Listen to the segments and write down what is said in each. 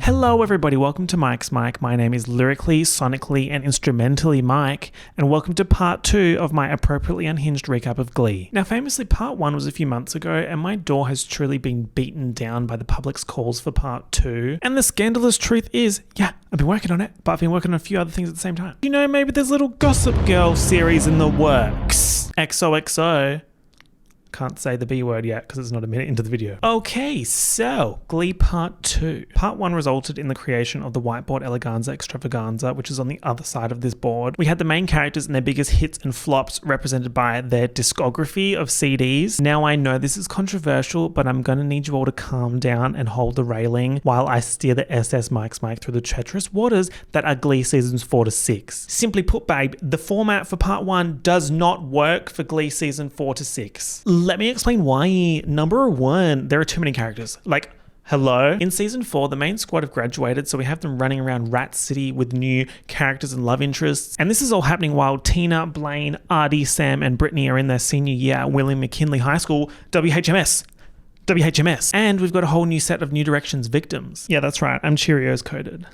Hello everybody, welcome to Mike's Mike. My name is Lyrically, Sonically and Instrumentally Mike, and welcome to part 2 of my appropriately unhinged recap of Glee. Now famously part 1 was a few months ago and my door has truly been beaten down by the public's calls for part 2. And the scandalous truth is, yeah, I've been working on it, but I've been working on a few other things at the same time. You know, maybe there's a little Gossip Girl series in the works. XOXO. Can't say the B word yet because it's not a minute into the video. Okay, so Glee Part 2. Part 1 resulted in the creation of the Whiteboard Eleganza Extravaganza, which is on the other side of this board. We had the main characters and their biggest hits and flops represented by their discography of CDs. Now I know this is controversial, but I'm gonna need you all to calm down and hold the railing while I steer the SS Mike's Mike through the treacherous waters that are Glee seasons 4 to 6. Simply put, babe, the format for Part 1 does not work for Glee season 4 to 6. Let me explain why. Number 1, there are too many characters. Like, hello? In season 4, the main squad have graduated, so we have them running around Rat City with new characters and love interests. And this is all happening while Tina, Blaine, Artie, Sam, and Brittany are in their senior year at William McKinley High School, WHMS. And we've got a whole new set of New Directions victims. Yeah, that's right. I'm Cheerios coded.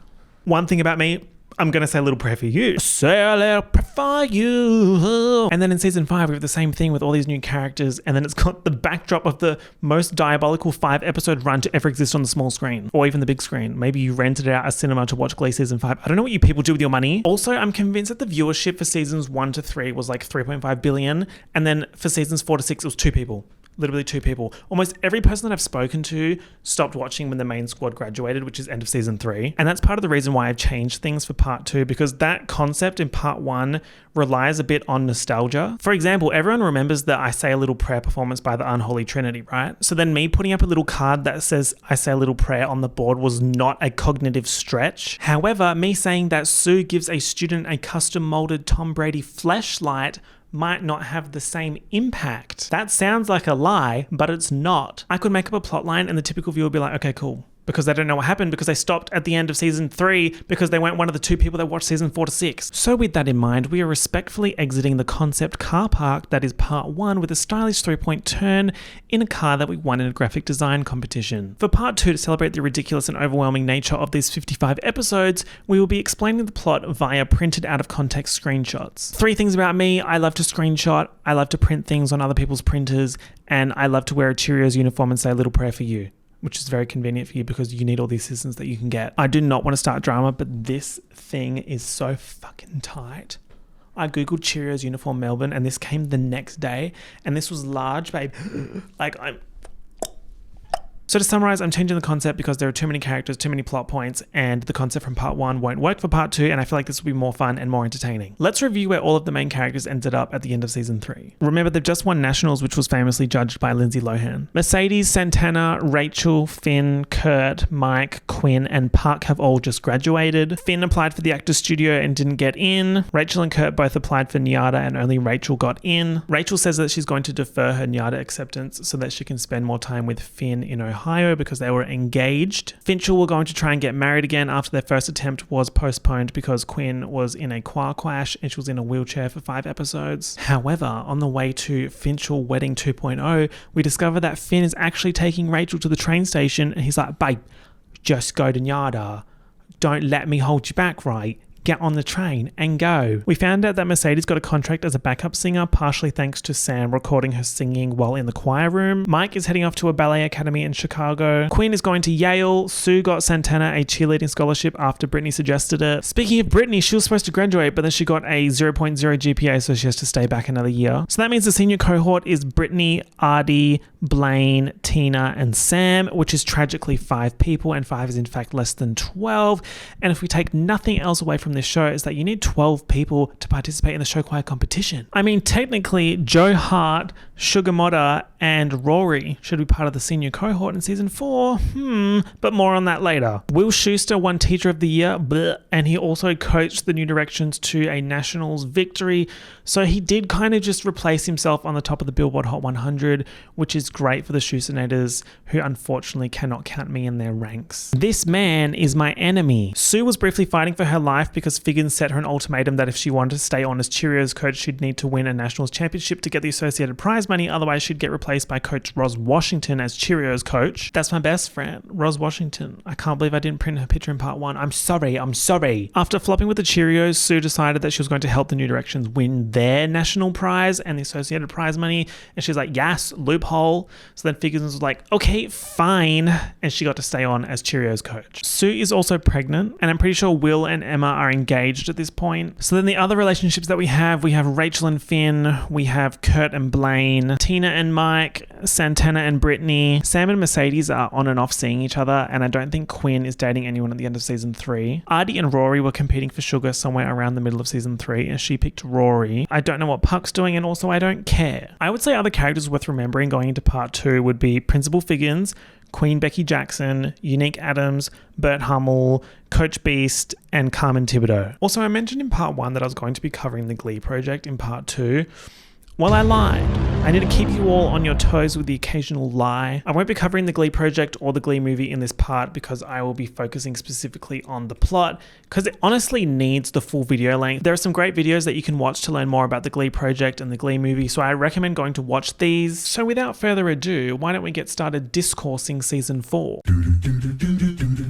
One thing about me, I'm going to say a little prayer for you. Say a little prayer for you. And then in season 5, we have the same thing with all these new characters. And then it's got the backdrop of the most diabolical 5-episode run to ever exist on the small screen. Or even the big screen. Maybe you rented out a cinema to watch Glee season 5. I don't know what you people do with your money. Also, I'm convinced that the viewership for seasons 1 to 3 was like 3.5 billion. And then for seasons 4 to 6, it was 2 people. Literally 2 people. Almost every person that I've spoken to stopped watching when the main squad graduated, which is end of season 3. And that's part of the reason why I've changed things for part 2, because that concept in part 1 relies a bit on nostalgia. For example, everyone remembers the I Say a Little Prayer performance by the Unholy Trinity, right? So then me putting up a little card that says I Say a Little Prayer on the board was not a cognitive stretch. However, me saying that Sue gives a student a custom molded Tom Brady fleshlight might not have the same impact. That sounds like a lie, but it's not. I could make up a plot line and the typical viewer would be like, okay, cool. Because they don't know what happened because they stopped at the end of season 3 because they weren't one of the 2 people that watched season 4 to 6. So with that in mind, we are respectfully exiting the concept car park that is part 1 with a stylish 3-point turn in a car that we won in a graphic design competition. For part 2, to celebrate the ridiculous and overwhelming nature of these 55 episodes, we will be explaining the plot via printed out of context screenshots. 3 things about me: I love to screenshot, I love to print things on other people's printers, and I love to wear a Cheerios uniform and say a little prayer for you, which is very convenient for you because you need all the assistance that you can get. I do not want to start drama, but this thing is so fucking tight. I googled Cheerios uniform Melbourne and this came the next day and this was large, babe. So to summarize, I'm changing the concept because there are too many characters, too many plot points, and the concept from part 1 won't work for part 2, and I feel like this will be more fun and more entertaining. Let's review where all of the main characters ended up at the end of season 3. Remember, they've just won Nationals, which was famously judged by Lindsay Lohan. Mercedes, Santana, Rachel, Finn, Kurt, Mike, Quinn, and Park have all just graduated. Finn applied for the Actors Studio and didn't get in. Rachel and Kurt both applied for NYADA and only Rachel got in. Rachel says that she's going to defer her NYADA acceptance so that she can spend more time with Finn in Ohio because they were engaged. Finchel were going to try and get married again after their first attempt was postponed because Quinn was in a car crash and she was in a wheelchair for 5 episodes. However, on the way to Finchel Wedding 2.0, we discover that Finn is actually taking Rachel to the train station and he's like, babe, just go to NYADA. Don't let me hold you back, right? Get on the train and go. We found out that Mercedes got a contract as a backup singer, partially thanks to Sam recording her singing while in the choir room. Mike is heading off to a ballet academy in Chicago. Quinn is going to Yale. Sue got Santana a cheerleading scholarship after Brittany suggested it. Speaking of Brittany, she was supposed to graduate, but then she got a 0.0 GPA, so she has to stay back another year. So that means the senior cohort is Brittany, Artie, Blaine, Tina, and Sam, which is tragically 5 people, and 5 is in fact less than 12. And if we take nothing else away from this show, is that you need 12 people to participate in the show choir competition. I mean, technically, Joe Hart, Sugar Motta, and Rory should be part of the senior cohort in season 4. But more on that later. Will Schuster won Teacher of the Year, and he also coached the New Directions to a Nationals victory. So he did kind of just replace himself on the top of the Billboard Hot 100, which is great for the Schusternators, who unfortunately cannot count me in their ranks. This man is my enemy. Sue was briefly fighting for her life because because Figgins set her an ultimatum that if she wanted to stay on as Cheerios coach, she'd need to win a nationals championship to get the associated prize money. Otherwise, she'd get replaced by Coach Roz Washington as Cheerios coach. That's my best friend, Roz Washington. I can't believe I didn't print her picture in part 1. I'm sorry. After flopping with the Cheerios, Sue decided that she was going to help the New Directions win their national prize and the associated prize money. And she's like, yes, loophole. So then Figgins was like, okay, fine. And she got to stay on as Cheerios coach. Sue is also pregnant, and I'm pretty sure Will and Emma are engaged at this point. So then the other relationships that we have Rachel and Finn, we have Kurt and Blaine, Tina and Mike, Santana and Brittany. Sam and Mercedes are on and off seeing each other, and I don't think Quinn is dating anyone at the end of season 3. Artie and Rory were competing for sugar somewhere around the middle of season 3, and she picked Rory. I don't know what Puck's doing, and also I don't care. I would say other characters worth remembering going into part 2 would be Principal Figgins, Queen Becky Jackson, Unique Adams, Bert Hummel, Coach Beast, and Carmen Thibodeau. Also, I mentioned in part 1 that I was going to be covering the Glee project in part 2. Well, I lied. I need to keep you all on your toes with the occasional lie. I won't be covering the Glee project or the Glee movie in this part because I will be focusing specifically on the plot, because it honestly needs the full video length. There are some great videos that you can watch to learn more about the Glee project and the Glee movie, so I recommend going to watch these. So without further ado, why don't we get started discoursing season 4.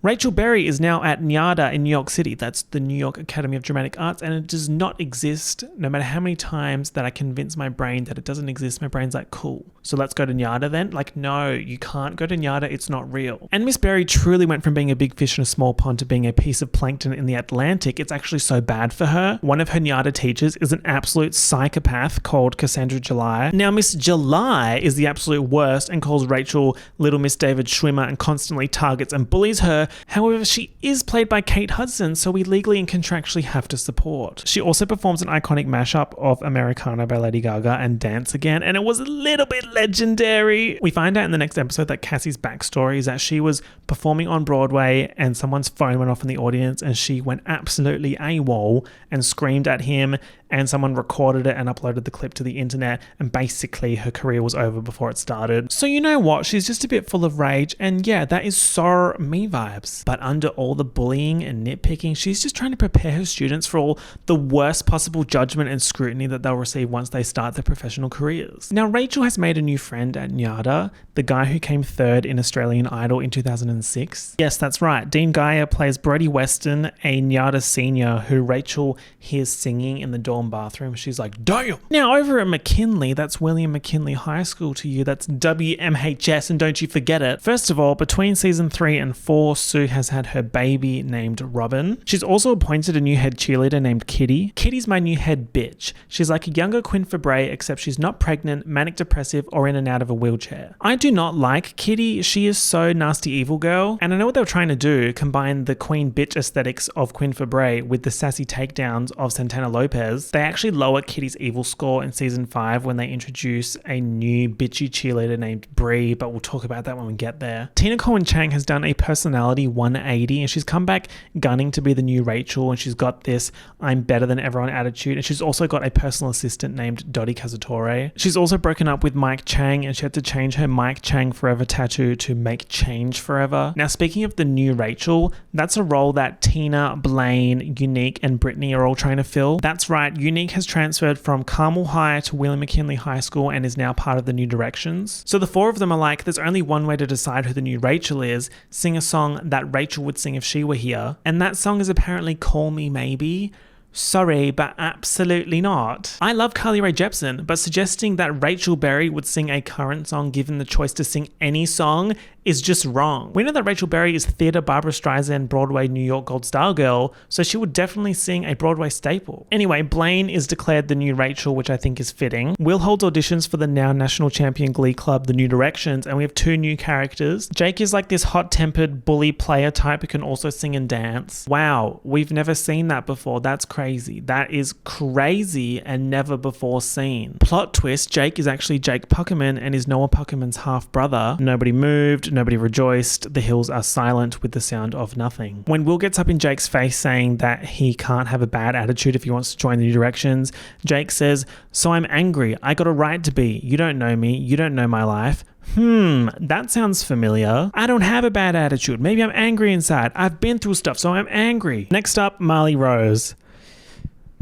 Rachel Berry is now at NYADA in New York City. That's the New York Academy of Dramatic Arts, and it does not exist. No matter how many times that I convince my brain that it doesn't exist, my brain's like, cool, so let's go to NYADA then. Like, no, you can't go to NYADA, it's not real. And Miss Berry truly went from being a big fish in a small pond to being a piece of plankton in the Atlantic. It's actually so bad for her. One of her NYADA teachers is an absolute psychopath called Cassandra July. Now, Miss July is the absolute worst and calls Rachel Little Miss David Schwimmer and constantly targets and bullies her. However, she is played by Kate Hudson, so we legally and contractually have to support. She also performs an iconic mashup of Americana by Lady Gaga and Dance Again, and it was a little bit legendary. We find out in the next episode that Cassie's backstory is that she was performing on Broadway and someone's phone went off in the audience and she went absolutely AWOL and screamed at him, and someone recorded it and uploaded the clip to the internet, and basically her career was over before it started. So you know what, she's just a bit full of rage, and yeah, that is so me vibes. But under all the bullying and nitpicking, she's just trying to prepare her students for all the worst possible judgment and scrutiny that they'll receive once they start their professional careers. Now, Rachel has made a new friend at NYADA, the guy who came 3rd in Australian Idol in 2006. Yes, that's right, Dean Geyer plays Brody Weston, a NYADA senior who Rachel hears singing in the dorm bathroom. She's like, damn! Now, over at McKinley, that's William McKinley High School to you, that's WMHS, and don't you forget it. First of all, between season 3 and 4, Sue has had her baby named Robin. She's also appointed a new head cheerleader named Kitty. Kitty's my new head bitch. She's like a younger Quinn Fabray, except she's not pregnant, manic depressive, or in and out of a wheelchair. I do not like Kitty. She is so nasty evil girl, and I know what they were trying to do, combine the queen bitch aesthetics of Quinn Fabray with the sassy takedowns of Santana Lopez. They actually lower Kitty's evil score in season 5 when they introduce a new bitchy cheerleader named Bree, but we'll talk about that when we get there. Tina Cohen Chang has done a personality 180, and she's come back gunning to be the new Rachel, and she's got this I'm better than everyone attitude, and she's also got a personal assistant named Dottie Kazatorre. She's also broken up with Mike Chang, and she had to change her Mike Chang Forever tattoo to Make Change Forever. Now, speaking of the new Rachel, that's a role that Tina, Blaine, Unique, and Brittany are all trying to fill. That's right, Unique has transferred from Carmel High to William McKinley High School and is now part of the New Directions. So the 4 of them are like, there's only one way to decide who the new Rachel is, sing a song that Rachel would sing if she were here. And that song is apparently Call Me Maybe. Sorry, but absolutely not. I love Carly Rae Jepsen, but suggesting that Rachel Berry would sing a current song given the choice to sing any song is just wrong. We know that Rachel Berry is theatre Barbra Streisand Broadway New York Gold Star girl, so she would definitely sing a Broadway staple. Anyway, Blaine is declared the new Rachel, which I think is fitting. Will holds auditions for the now national champion Glee club, the New Directions, and we have 2 new characters. Jake is like this hot-tempered bully player type who can also sing and dance. Wow, we've never seen that before. That's crazy. That is crazy and never before seen. Plot twist, Jake is actually Jake Puckerman and is Noah Puckerman's half-brother. Nobody moved, nobody rejoiced, the hills are silent with the sound of nothing. When Will gets up in Jake's face saying that he can't have a bad attitude if he wants to join the New Directions, Jake says, so I'm angry, I got a right to be, you don't know me, you don't know my life, That sounds familiar. I don't have a bad attitude. Maybe I'm angry inside. I've been through stuff, so I'm angry. Next up, Marley Rose.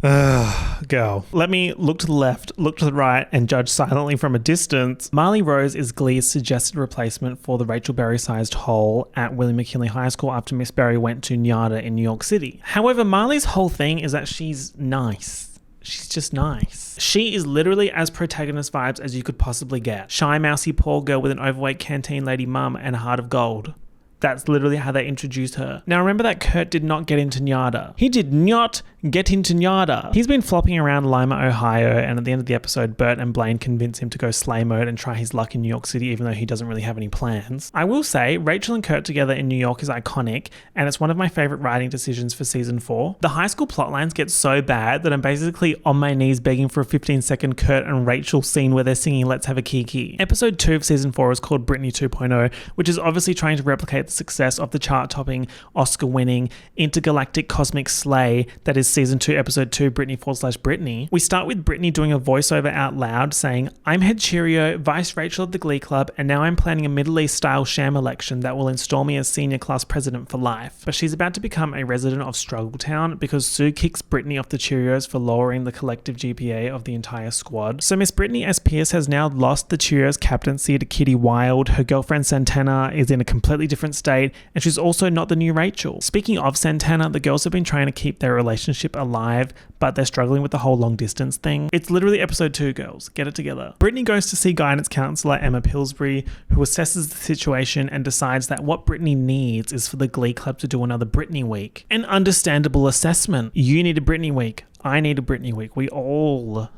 Girl. Let me look to the left, look to the right, and judge silently from a distance. Marley Rose is Glee's suggested replacement for the Rachel Berry-sized hole at William McKinley High School after Miss Berry went to NYADA in New York City. However, Marley's whole thing is that she's nice. She's just nice. She is literally as protagonist vibes as you could possibly get. Shy, mousy, poor girl with an overweight canteen lady mum and a heart of gold. That's literally how they introduced her. Now remember that Kurt did not get into NYADA. He did not get into NYADA. He's been flopping around Lima, Ohio, and at the end of the episode, Bert and Blaine convince him to go slay mode and try his luck in New York City, even though he doesn't really have any plans. I will say, Rachel and Kurt together in New York is iconic, and it's one of my favorite writing decisions for season 4. The high school plotlines get so bad that I'm basically on my knees begging for a 15-second Kurt and Rachel scene where they're singing Let's Have a Kiki. Episode 2 of season 4 is called Britney 2.0, which is obviously trying to replicate the success of the chart-topping, Oscar-winning, intergalactic cosmic slay that is season 2, episode 2, Britney/Britney. We start with Britney doing a voiceover out loud saying, "I'm head Cheerio, vice Rachel of the Glee Club, and now I'm planning a Middle East-style sham election that will install me as senior class president for life." But she's about to become a resident of Struggletown because Sue kicks Britney off the Cheerios for lowering the collective GPA of the entire squad. So Miss Britney S. Pierce has now lost the Cheerios captaincy to Kitty Wilde. Her girlfriend Santana is in a completely different state, and she's also not the new Rachel. Speaking of Santana, the girls have been trying to keep their relationship alive, but they're struggling with the whole long distance thing. It's literally episode 2, girls. Get it together. Britney goes to see guidance counselor Emma Pillsbury, who assesses the situation and decides that what Britney needs is for the Glee Club to do another Britney week. An understandable assessment. You need a Britney week. I need a Britney week. We all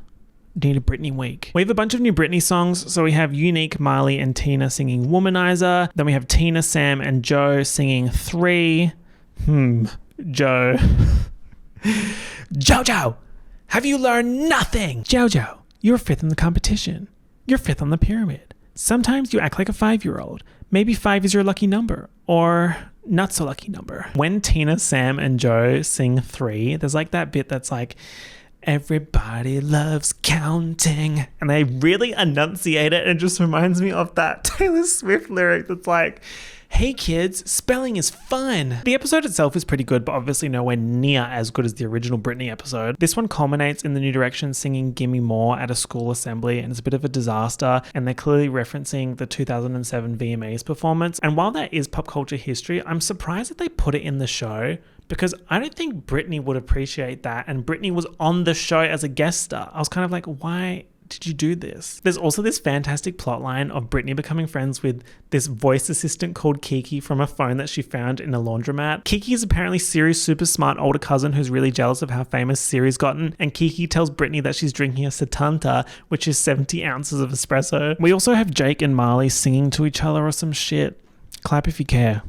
need a Britney week. We have a bunch of new Britney songs. So we have Unique, Marley, and Tina singing Womanizer. Then we have Tina, Sam, and Joe singing 3. Joe. Jojo, have you learned nothing? Jojo, you're 5th in the competition. You're 5th on the pyramid. Sometimes you act like a 5-year-old. Maybe 5 is your lucky number, or not so lucky number. When Tina, Sam, and Joe sing 3, there's like that bit that's like, everybody loves counting. And they really enunciate it. And it just reminds me of that Taylor Swift lyric that's like, hey kids, spelling is fun. The episode itself is pretty good, but obviously nowhere near as good as the original Britney episode. This one culminates in the New Direction singing Gimme More at a school assembly, and it's a bit of a disaster, and they're clearly referencing the 2007 VMAs performance. And while that is pop culture history, I'm surprised that they put it in the show, because I don't think Britney would appreciate that, and Britney was on the show as a guest star. I was kind of like, why did you do this? There's also this fantastic plotline of Britney becoming friends with this voice assistant called Kiki from a phone that she found in a laundromat. Kiki is apparently Siri's super smart older cousin who's really jealous of how famous Siri's gotten, and Kiki tells Britney that she's drinking a 70, which is 70 ounces of espresso. We also have Jake and Marley singing to each other or some shit. Clap if you care.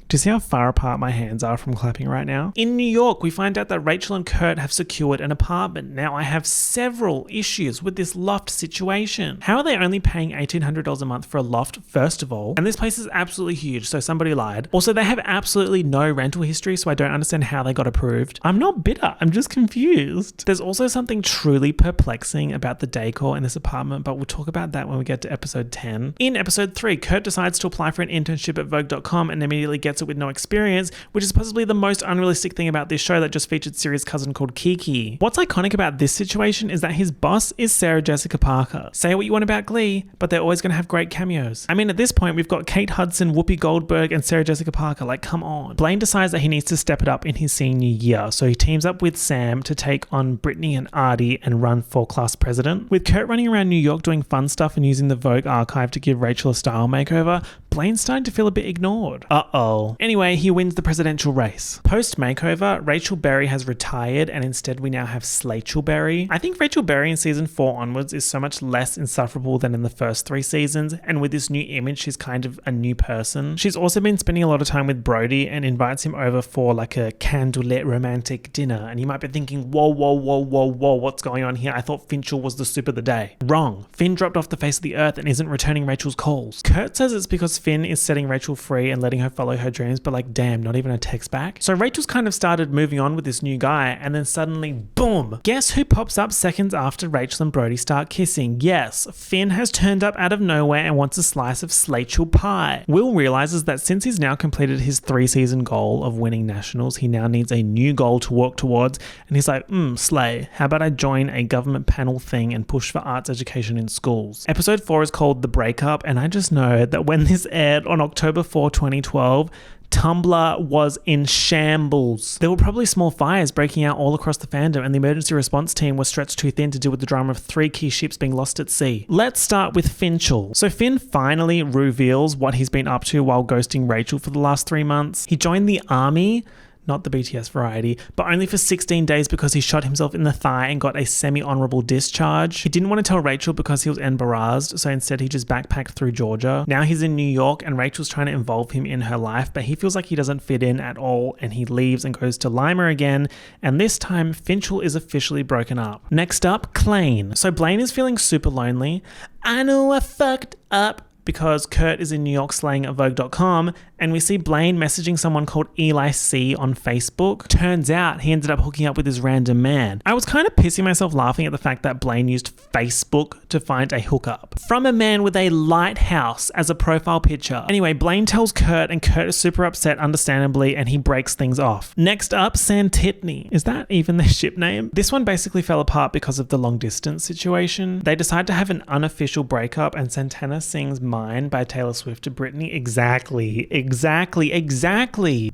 Do you see how far apart my hands are from clapping right now? In New York, we find out that Rachel and Kurt have secured an apartment. Now, I have several issues with this loft situation. How are they only paying $1,800 a month for a loft, first of all? And this place is absolutely huge, so somebody lied. Also, they have absolutely no rental history, so I don't understand how they got approved. I'm not bitter, I'm just confused. There's also something truly perplexing about the decor in this apartment, but we'll talk about that when we get to episode 10. In episode 3, Kurt decides to apply for an internship at Vogue.com and immediately gets it with no experience, which is possibly the most unrealistic thing about this show that just featured Siri's cousin called Kiki. What's iconic about this situation is that his boss is Sarah Jessica Parker. Say what you want about Glee, but they're always going to have great cameos. I mean, at this point, we've got Kate Hudson, Whoopi Goldberg, and Sarah Jessica Parker. Like, come on. Blaine decides that he needs to step it up in his senior year, so he teams up with Sam to take on Britney and Artie and run for class president. With Kurt running around New York doing fun stuff and using the Vogue archive to give Rachel a style makeover, Blaine's starting to feel a bit ignored. Uh-oh. Anyway, he wins the presidential race. Post-makeover, Rachel Berry has retired, and instead we now have Slachel Berry. I think Rachel Berry in season 4 onwards is so much less insufferable than in the first 3 seasons, and with this new image, she's kind of a new person. She's also been spending a lot of time with Brody and invites him over for like a candlelit romantic dinner, and you might be thinking, whoa, what's going on here? I thought Finchel was the soup of the day. Wrong. Finn dropped off the face of the earth and isn't returning Rachel's calls. Kurt says it's because Finn is setting Rachel free and letting her follow her dreams, but like, damn, not even a text back. So Rachel's kind of started moving on with this new guy, and then suddenly, boom! Guess who pops up seconds after Rachel and Brody start kissing? Yes, Finn has turned up out of nowhere and wants a slice of Slachel pie. Will realizes that since he's now completed his 3-season goal of winning nationals, he now needs a new goal to work towards, and he's like, slay, how about I join a government panel thing and push for arts education in schools? Episode 4 is called The Breakup, and I just know that when this aired on October 4, 2012, Tumblr was in shambles. There were probably small fires breaking out all across the fandom, and the emergency response team was stretched too thin to deal with the drama of 3 key ships being lost at sea. Let's start with Finchel. So Finn finally reveals what he's been up to while ghosting Rachel for the last 3 months. He joined the army, not the BTS variety, but only for 16 days because he shot himself in the thigh and got a semi-honorable discharge. He didn't want to tell Rachel because he was embarrassed, so instead he just backpacked through Georgia. Now he's in New York and Rachel's trying to involve him in her life, but he feels like he doesn't fit in at all, and he leaves and goes to Lima again, and this time Finchel is officially broken up. Next up, Klaine. So Blaine is feeling super lonely. I know I fucked up, because Kurt is in New York slaying at Vogue.com, and we see Blaine messaging someone called Eli C on Facebook. Turns out he ended up hooking up with this random man. I was kind of pissing myself laughing at the fact that Blaine used Facebook to find a hookup from a man with a lighthouse as a profile picture. Anyway, Blaine tells Kurt, and Kurt is super upset, understandably, and he breaks things off. Next up, Santitney. Is that even their ship name? This one basically fell apart because of the long distance situation. They decide to have an unofficial breakup, and Santana sings Mine by Taylor Swift to Britney. Exactly.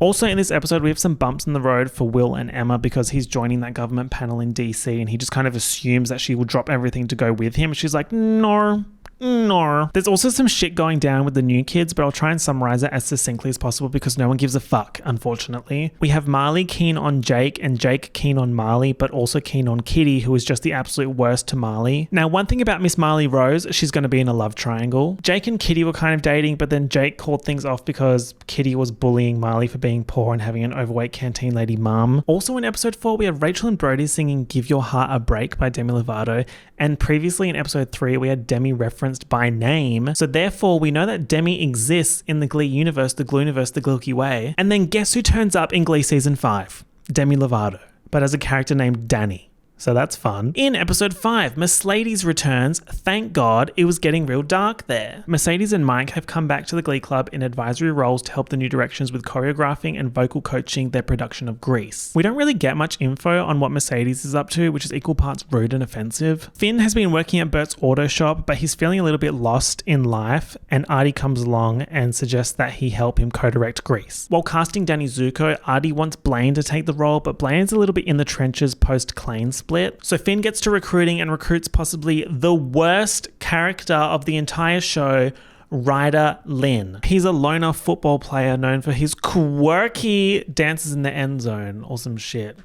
Also in this episode, we have some bumps in the road for Will and Emma because he's joining that government panel in DC, and he just kind of assumes that she will drop everything to go with him. She's like, no. There's also some shit going down with the new kids, but I'll try and summarize it as succinctly as possible because no one gives a fuck, unfortunately. We have Marley keen on Jake and Jake keen on Marley, but also keen on Kitty, who is just the absolute worst to Marley. Now, one thing about Miss Marley Rose, she's going to be in a love triangle. Jake and Kitty were kind of dating, but then Jake called things off because Kitty was bullying Marley for being poor and having an overweight canteen lady mum. Also in episode 4, we have Rachel and Brody singing Give Your Heart a Break by Demi Lovato, and previously in episode 3, we had Demi referenced by name, so therefore we know that Demi exists in the Glee universe, the Gleeniverse, the Gleeky way. And then guess who turns up in Glee season 5? Demi Lovato, but as a character named Danny. So that's fun. In episode 5, Mercedes returns. Thank God, it was getting real dark there. Mercedes and Mike have come back to the Glee Club in advisory roles to help the New Directions with choreographing and vocal coaching their production of Grease. We don't really get much info on what Mercedes is up to, which is equal parts rude and offensive. Finn has been working at Bert's auto shop, but he's feeling a little bit lost in life, and Artie comes along and suggests that he help him co-direct Grease. While casting Danny Zuko, Artie wants Blaine to take the role, but Blaine's a little bit in the trenches post-Klaine split. So Finn gets to recruiting and recruits possibly the worst character of the entire show, Ryder Lynn. He's a loner football player known for his quirky dances in the end zone or some shit.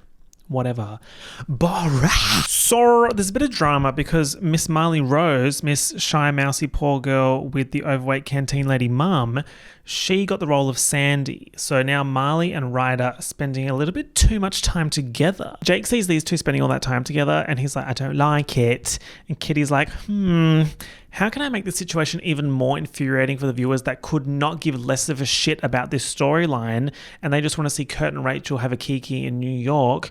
Whatever. So there's a bit of drama because Miss Marley Rose, Miss Shy Mousy poor girl with the overweight canteen lady mum, she got the role of Sandy. So now Marley and Ryder are spending a little bit too much time together. Jake sees these two spending all that time together and he's like, I don't like it. And Kitty's like, how can I make this situation even more infuriating for the viewers that could not give less of a shit about this storyline and they just want to see Kurt and Rachel have a kiki in New York?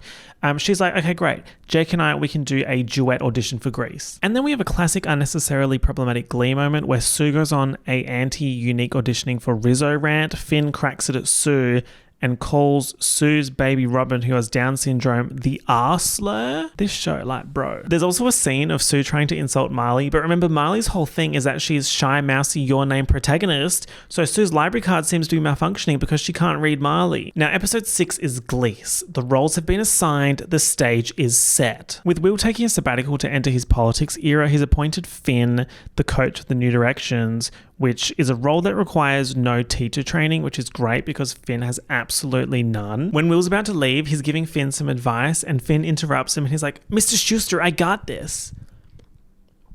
She's like, okay, great. Jake and I, we can do a duet audition for Grease. And then we have a classic unnecessarily problematic Glee moment where Sue goes on a anti-unique auditioning for Rizzo rant. Finn cracks it at Sue and calls Sue's baby Robin, who has Down syndrome, the R-slur. This show, like, bro. There's also a scene of Sue trying to insult Marley, but remember, Marley's whole thing is that she's Shy Mousy, your name protagonist, so Sue's library card seems to be malfunctioning because she can't read Marley. Now, episode 6 is Glease. The roles have been assigned, the stage is set. With Will taking a sabbatical to enter his politics era, he's appointed Finn the coach of the New Directions, which is a role that requires no teacher training, which is great because Finn has absolutely none. When Will's about to leave, he's giving Finn some advice and Finn interrupts him and he's like, Mr. Schuster, I got this.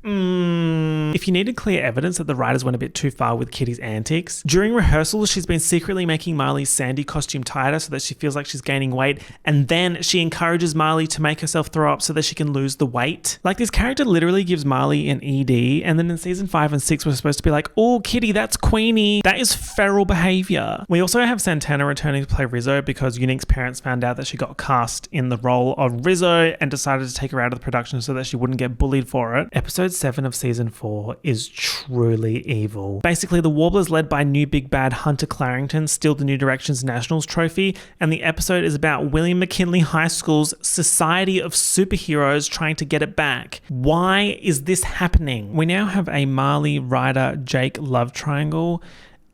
If you needed clear evidence that the writers went a bit too far with Kitty's antics, during rehearsals, she's been secretly making Marley's Sandy costume tighter so that she feels like she's gaining weight, and then she encourages Marley to make herself throw up so that she can lose the weight. Like, this character literally gives Marley an ED, and then in season 5 and 6, we're supposed to be like, oh, Kitty, that's Queenie. That is feral behavior. We also have Santana returning to play Rizzo because Unique's parents found out that she got cast in the role of Rizzo and decided to take her out of the production so that she wouldn't get bullied for it. Episode 7 of season 4 is truly evil. Basically, the Warblers, led by new big bad Hunter Clarington, steal the New Directions Nationals trophy, and the episode is about William McKinley High School's Society of Superheroes trying to get it back. Why is this happening? We now have a Marley, Ryder, Jake love triangle,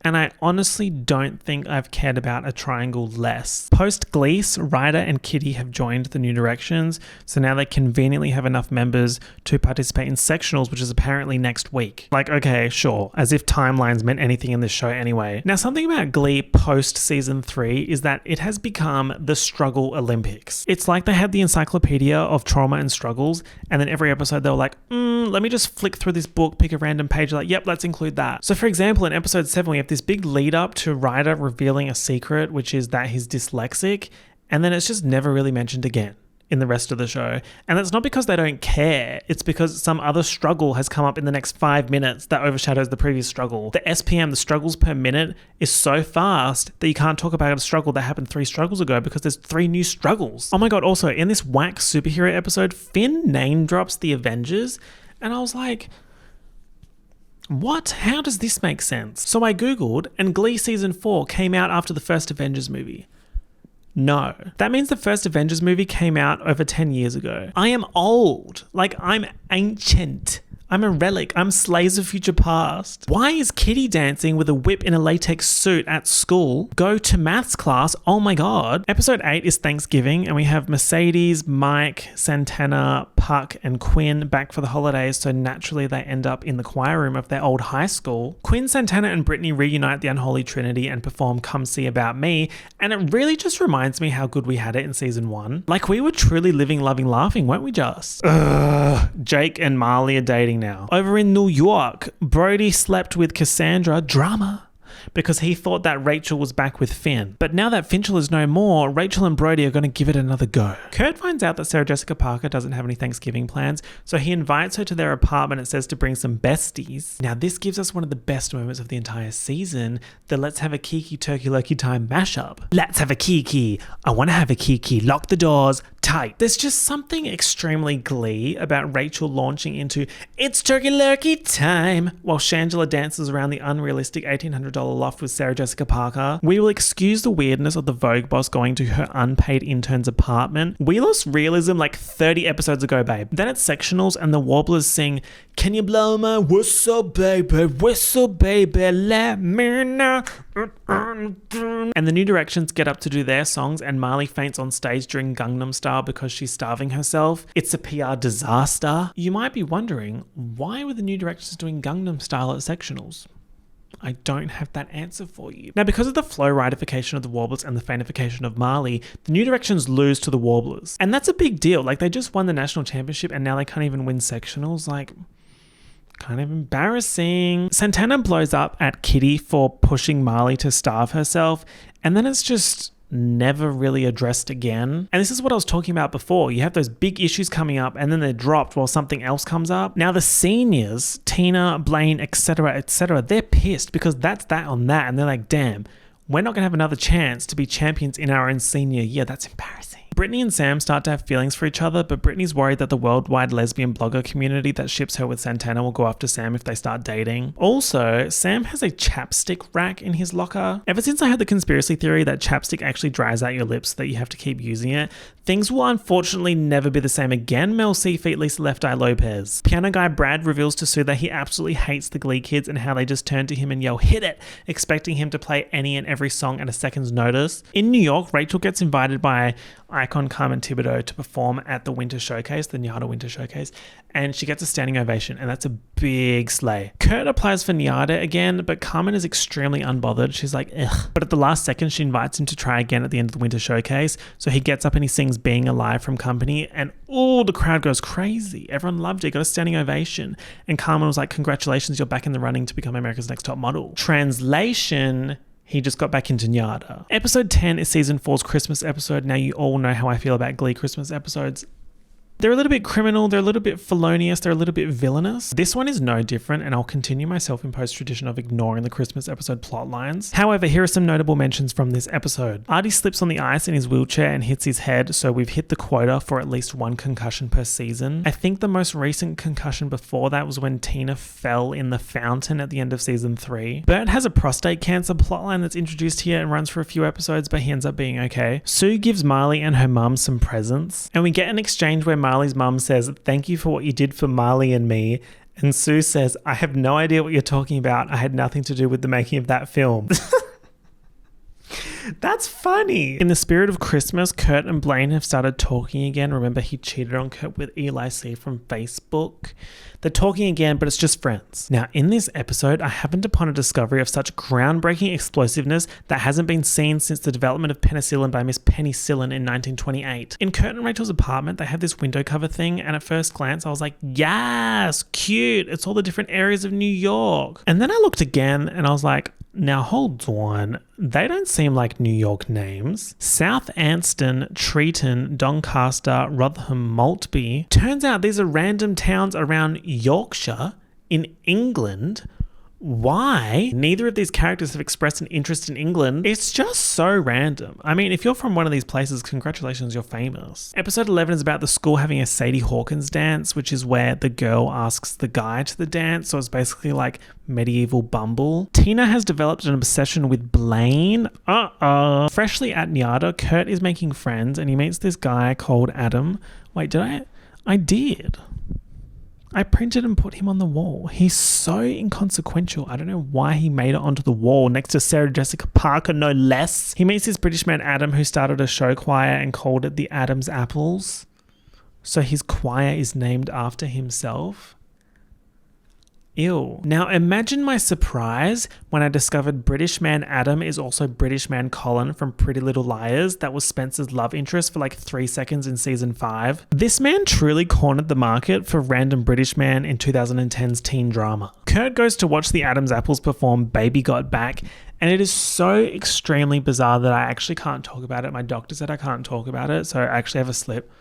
and I honestly don't think I've cared about a triangle less. Post Glee, Ryder and Kitty have joined the New Directions, so now they conveniently have enough members to participate in sectionals, which is apparently next week. Like, okay, sure, as if timelines meant anything in this show anyway. Now, something about Glee post season 3 is that it has become the struggle Olympics. It's like they had the encyclopedia of trauma and struggles, and then every episode they were like, let me just flick through this book, pick a random page, like, yep, let's include that. So for example, in episode 7, we have this big lead up to Ryder revealing a secret, which is that he's dyslexic, and then it's just never really mentioned again in the rest of the show. And that's not because they don't care, it's because some other struggle has come up in the next 5 minutes that overshadows the previous struggle. The SPM, the struggles per minute, is so fast that you can't talk about a struggle that happened 3 struggles ago because there's 3 new struggles. Oh my god, also in this whack superhero episode, Finn name drops the Avengers, and I was like, what? How does this make sense? So I googled, and Glee season 4 came out after the first Avengers movie. No. That means the first Avengers movie came out over 10 years ago. I am old. Like, I'm ancient. I'm a relic. I'm slaves of future past. Why is Kitty dancing with a whip in a latex suit at school? Go to maths class. Oh my god. Episode 8 is Thanksgiving, and we have Mercedes, Mike, Santana, Puck, and Quinn back for the holidays, so naturally they end up in the choir room of their old high school. Quinn, Santana, and Brittany reunite the Unholy Trinity and perform Come See About Me, and it really just reminds me how good we had it in season 1. Like, we were truly living, loving, laughing, weren't we just? Jake and Marley are dating now. Over in New York, Brody slept with Cassandra, drama, because he thought that Rachel was back with Finn. But now that Finchel is no more, Rachel and Brody are going to give it another go. Kurt finds out that Sarah Jessica Parker doesn't have any Thanksgiving plans, so he invites her to their apartment and says to bring some besties. Now this gives us one of the best moments of the entire season, the Let's Have a Kiki Turkey Lurkey Time mashup. Let's have a Kiki. I want to have a Kiki. Lock the doors. Tight. There's just something extremely Glee about Rachel launching into "It's Turkey Lurkey time" while Shangela dances around the unrealistic $1,800 loft with Sarah Jessica Parker. We will excuse the weirdness of the Vogue boss going to her unpaid intern's apartment. We lost realism like 30 episodes ago, babe. Then it's sectionals and the Warblers sing "Can you blow my whistle, baby, whistle, baby, let me know." And the New Directions get up to do their songs, and Marley faints on stage during Gangnam Style because she's starving herself. It's a PR disaster. You might be wondering, why were the New Directions doing Gangnam Style at sectionals? I don't have that answer for you. Now, because of the flow ridification of the Warblers and the faintification of Marley, the New Directions lose to the Warblers. And that's a big deal. Like, they just won the national championship and now they can't even win sectionals. Like, kind of embarrassing. Santana blows up at Kitty for pushing Marley to starve herself, and then it's just never really addressed again. And this is what I was talking about before. You have those big issues coming up and then they're dropped while something else comes up. Now the seniors, Tina, Blaine, etc., they're pissed because that's that on that, and they're like, damn, we're not going to have another chance to be champions in our own senior year. That's embarrassing. Brittany and Sam start to have feelings for each other, but Brittany's worried that the worldwide lesbian blogger community that ships her with Santana will go after Sam if they start dating. Also, Sam has a chapstick rack in his locker. Ever since I had the conspiracy theory that chapstick actually dries out your lips so that you have to keep using it, things will unfortunately never be the same again. Mel C. Feet Lisa Left Eye Lopez. Piano guy Brad reveals to Sue that he absolutely hates the Glee kids and how they just turn to him and yell, "Hit it!" expecting him to play any and every song at a second's notice. In New York, Rachel gets invited by, I icon Carmen Thibodeau to perform at the Winter Showcase, the NYADA Winter Showcase, and she gets a standing ovation, and that's a big slay. Kurt applies for NYADA again, but Carmen is extremely unbothered. She's like, ugh. But at the last second, she invites him to try again at the end of the Winter Showcase, so he gets up and he sings Being Alive from Company, and the crowd goes crazy. Everyone loved it, got a standing ovation, and Carmen was like, congratulations, you're back in the running to become America's Next Top Model. Translation: he just got back into NYADA. Episode 10 is season 4's Christmas episode. Now, you all know how I feel about Glee Christmas episodes. They're a little bit criminal, they're a little bit felonious, they're a little bit villainous. This one is no different, and I'll continue my self-imposed tradition of ignoring the Christmas episode plot lines. However, here are some notable mentions from this episode. Artie slips on the ice in his wheelchair and hits his head, so we've hit the quota for at least 1 concussion per season. I think the most recent concussion before that was when Tina fell in the fountain at the end of season 3. Bert has a prostate cancer plotline that's introduced here and runs for a few episodes, but he ends up being okay. Sue gives Marley and her mum some presents, and we get an exchange where Marley's mum says, "Thank you for what you did for Marley and me." And Sue says, "I have no idea what you're talking about. I had nothing to do with the making of that film." That's funny. In the spirit of Christmas, Kurt and Blaine have started talking again. Remember, he cheated on Kurt with Eli C from Facebook. They're talking again, but it's just friends. Now, in this episode, I happened upon a discovery of such groundbreaking explosiveness that hasn't been seen since the development of penicillin by Miss Penicillin in 1928. In Kurt and Rachel's apartment, they have this window cover thing, and at first glance, I was like, yes, cute. It's all the different areas of New York. And then I looked again, and I was like, now hold on, they don't seem like New York names. South Anston, Treaton, Doncaster, Rotherham, Maltby. Turns out these are random towns around Yorkshire in England. Why neither of these characters have expressed an interest in England? It's just so random. I mean, if you're from one of these places, congratulations, you're famous. Episode 11 is about the school having a Sadie Hawkins dance, which is where the girl asks the guy to the dance. So it's basically like medieval Bumble. Tina has developed an obsession with Blaine. Freshly at NYADA, Kurt is making friends and he meets this guy called Adam. Wait, did I? I did. I printed and put him on the wall. He's so inconsequential. I don't know why he made it onto the wall next to Sarah Jessica Parker, no less. He meets this British man, Adam, who started a show choir and called it the Adam's Apples. So his choir is named after himself. Ew. Now imagine my surprise when I discovered British man Adam is also British man Colin from Pretty Little Liars. That was Spencer's love interest for like 3 seconds in season 5. This man truly cornered the market for random British man in 2010's teen drama. Kurt goes to watch the Adam's Apples perform Baby Got Back, and it is so extremely bizarre that I actually can't talk about it. My doctor said I can't talk about it, so I actually have a slip.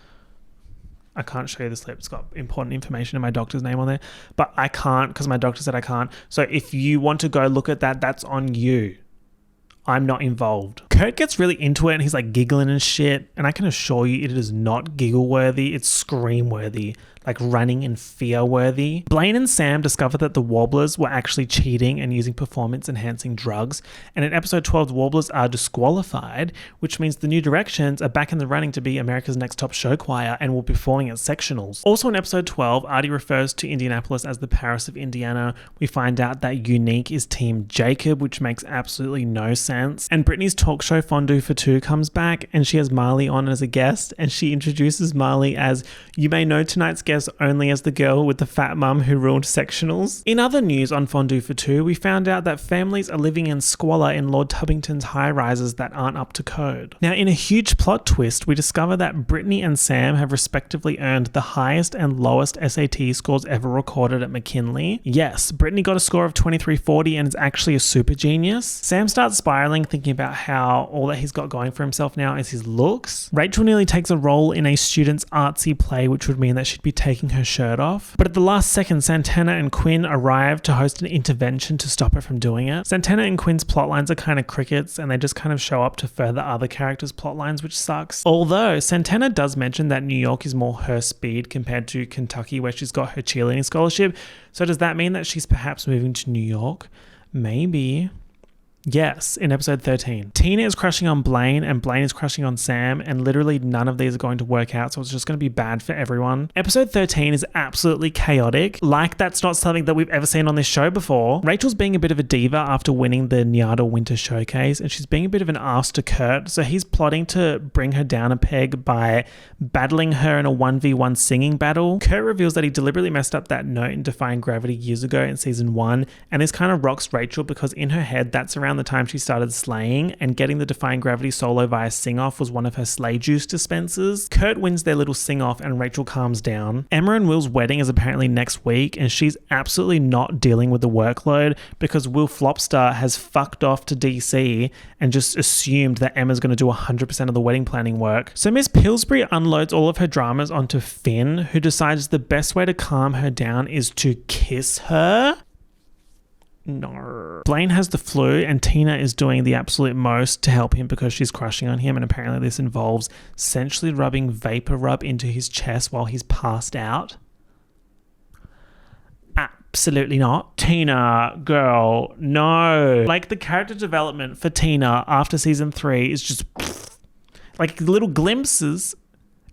I can't show you the slip. It's got important information in my doctor's name on there. But I can't because my doctor said I can't. So if you want to go look at that, that's on you. I'm not involved. Kurt gets really into it and he's like giggling and shit. And I can assure you it is not giggle worthy. It's scream worthy. Like running in fear worthy. Blaine and Sam discover that the Warblers were actually cheating and using performance enhancing drugs. And in episode 12, the Warblers are disqualified, which means the New Directions are back in the running to be America's Next Top Show Choir and will be performing at sectionals. Also in episode 12, Artie refers to Indianapolis as the Paris of Indiana. We find out that Unique is Team Jacob, which makes absolutely no sense. And Brittany's talk show Fondue for Two comes back and she has Marley on as a guest and she introduces Marley as, you may know tonight's guest only as the girl with the fat mum who ruled sectionals. In other news on Fondue for Two, we found out that families are living in squalor in Lord Tubbington's high-rises that aren't up to code. Now, in a huge plot twist, we discover that Brittany and Sam have respectively earned the highest and lowest SAT scores ever recorded at McKinley. Yes, Brittany got a score of 2340 and is actually a super genius. Sam starts spiraling, thinking about how all that he's got going for himself now is his looks. Rachel nearly takes a role in a student's artsy play, which would mean that she'd be taking her shirt off. But at the last second, Santana and Quinn arrive to host an intervention to stop her from doing it. Santana and Quinn's plotlines are kind of crickets and they just kind of show up to further other characters' plotlines, which sucks. Although Santana does mention that New York is more her speed compared to Kentucky where she's got her cheerleading scholarship. So does that mean that she's perhaps moving to New York? Maybe. Yes, in episode 13. Tina is crushing on Blaine and Blaine is crushing on Sam, and literally none of these are going to work out, so it's just going to be bad for everyone. Episode 13 is absolutely chaotic. Like that's not something that we've ever seen on this show before. Rachel's being a bit of a diva after winning the Nyada Winter Showcase, and she's being a bit of an ass to Kurt, so he's plotting to bring her down a peg by battling her in a 1v1 singing battle. Kurt reveals that he deliberately messed up that note in Defying Gravity years ago in season 1, and this kind of rocks Rachel because in her head that's around the time she started slaying, and getting the Defying Gravity solo via sing-off was one of her slay juice dispensers. Kurt wins their little sing-off and Rachel calms down. Emma and Will's wedding is apparently next week, and she's absolutely not dealing with the workload because Will Flopstar has fucked off to DC and just assumed that Emma's going to do 100% of the wedding planning work. So Miss Pillsbury unloads all of her dramas onto Finn, who decides the best way to calm her down is to kiss her. No. Blaine has the flu and Tina is doing the absolute most to help him because she's crushing on him, and apparently this involves essentially rubbing vapor rub into his chest while he's passed out. Absolutely not. Tina, girl, no. Like the character development for Tina after season 3 is just like little glimpses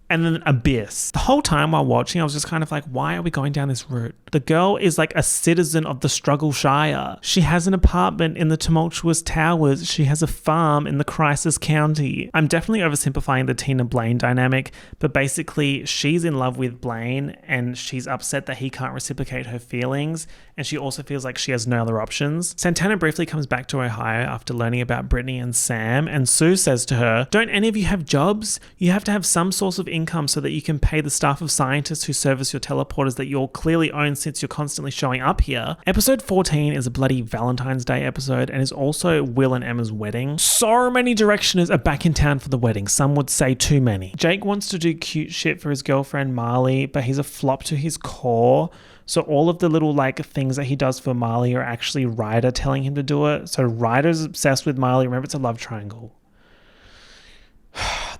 and then abyss. The whole time while watching, I was just kind of like, why are we going down this route? The girl is like a citizen of the Struggle Shire. She has an apartment in the Tumultuous Towers. She has a farm in the Crisis County. I'm definitely oversimplifying the Tina Blaine dynamic, but basically she's in love with Blaine and she's upset that he can't reciprocate her feelings, and she also feels like she has no other options. Santana briefly comes back to Ohio after learning about Brittany and Sam, and Sue says to her, don't any of you have jobs? You have to have some source of income so that you can pay the staff of scientists who service your teleporters that you'll clearly own since you're constantly showing up here. Episode 14 is a bloody Valentine's Day episode and is also Will and Emma's wedding. So many directioners are back in town for the wedding. Some would say too many. Jake wants to do cute shit for his girlfriend Marley, but he's a flop to his core. So all of the little like things that he does for Marley are actually Ryder telling him to do it. So Ryder's obsessed with Marley. Remember, it's a love triangle.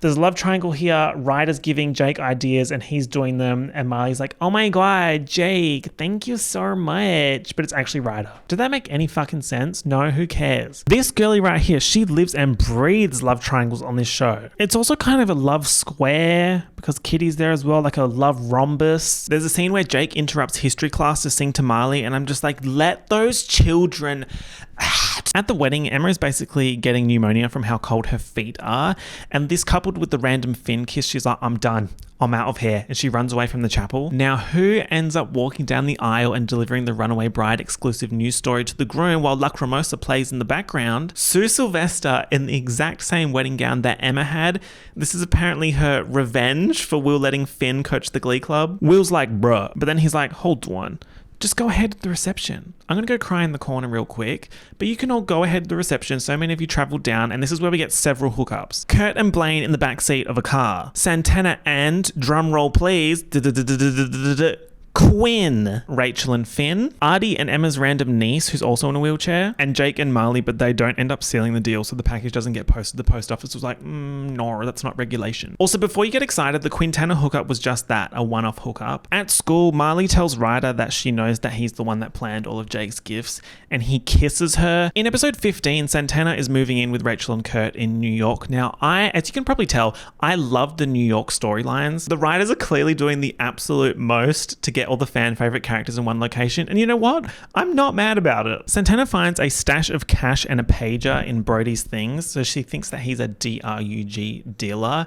There's a love triangle here. Ryder's giving Jake ideas and he's doing them, and Marley's like, oh my god, Jake, thank you so much. But it's actually Ryder. Did that make any fucking sense? No, who cares? This girlie right here, she lives and breathes love triangles on this show. It's also kind of a love square because Kitty's there as well, like a love rhombus. There's a scene where Jake interrupts history class to sing to Marley, and I'm just like, let those children out. At the wedding, Emma is basically getting pneumonia from how cold her feet are, and this coupled with the random Finn kiss, she's like, I'm done. I'm out of here. And she runs away from the chapel. Now, who ends up walking down the aisle and delivering the runaway bride exclusive news story to the groom while Lacrimosa plays in the background? Sue Sylvester in the exact same wedding gown that Emma had. This is apparently her revenge for Will letting Finn coach the Glee Club. Will's like, bruh. But then he's like, hold on. Just go ahead to the reception. I'm going to go cry in the corner real quick, but you can all go ahead to the reception. So many of you traveled down, and this is where we get several hookups. Kurt and Blaine in the backseat of a car. Santana and, drum roll please, Quinn, Rachel and Finn, Artie and Emma's random niece who's also in a wheelchair, and Jake and Marley, but they don't end up sealing the deal, so the package doesn't get posted. The post office was like, no, that's not regulation. Also, before you get excited, the Quintana hookup was just that, a one-off hookup. At school, Marley tells Ryder that she knows that he's the one that planned all of Jake's gifts, and he kisses her. In episode 15, Santana is moving in with Rachel and Kurt in New York. Now, as you can probably tell, I love the New York storylines. The writers are clearly doing the absolute most to get all the fan favorite characters in one location, and you know what? I'm not mad about it. Santana finds a stash of cash and a pager in Brody's things, so she thinks that he's a DRUG dealer,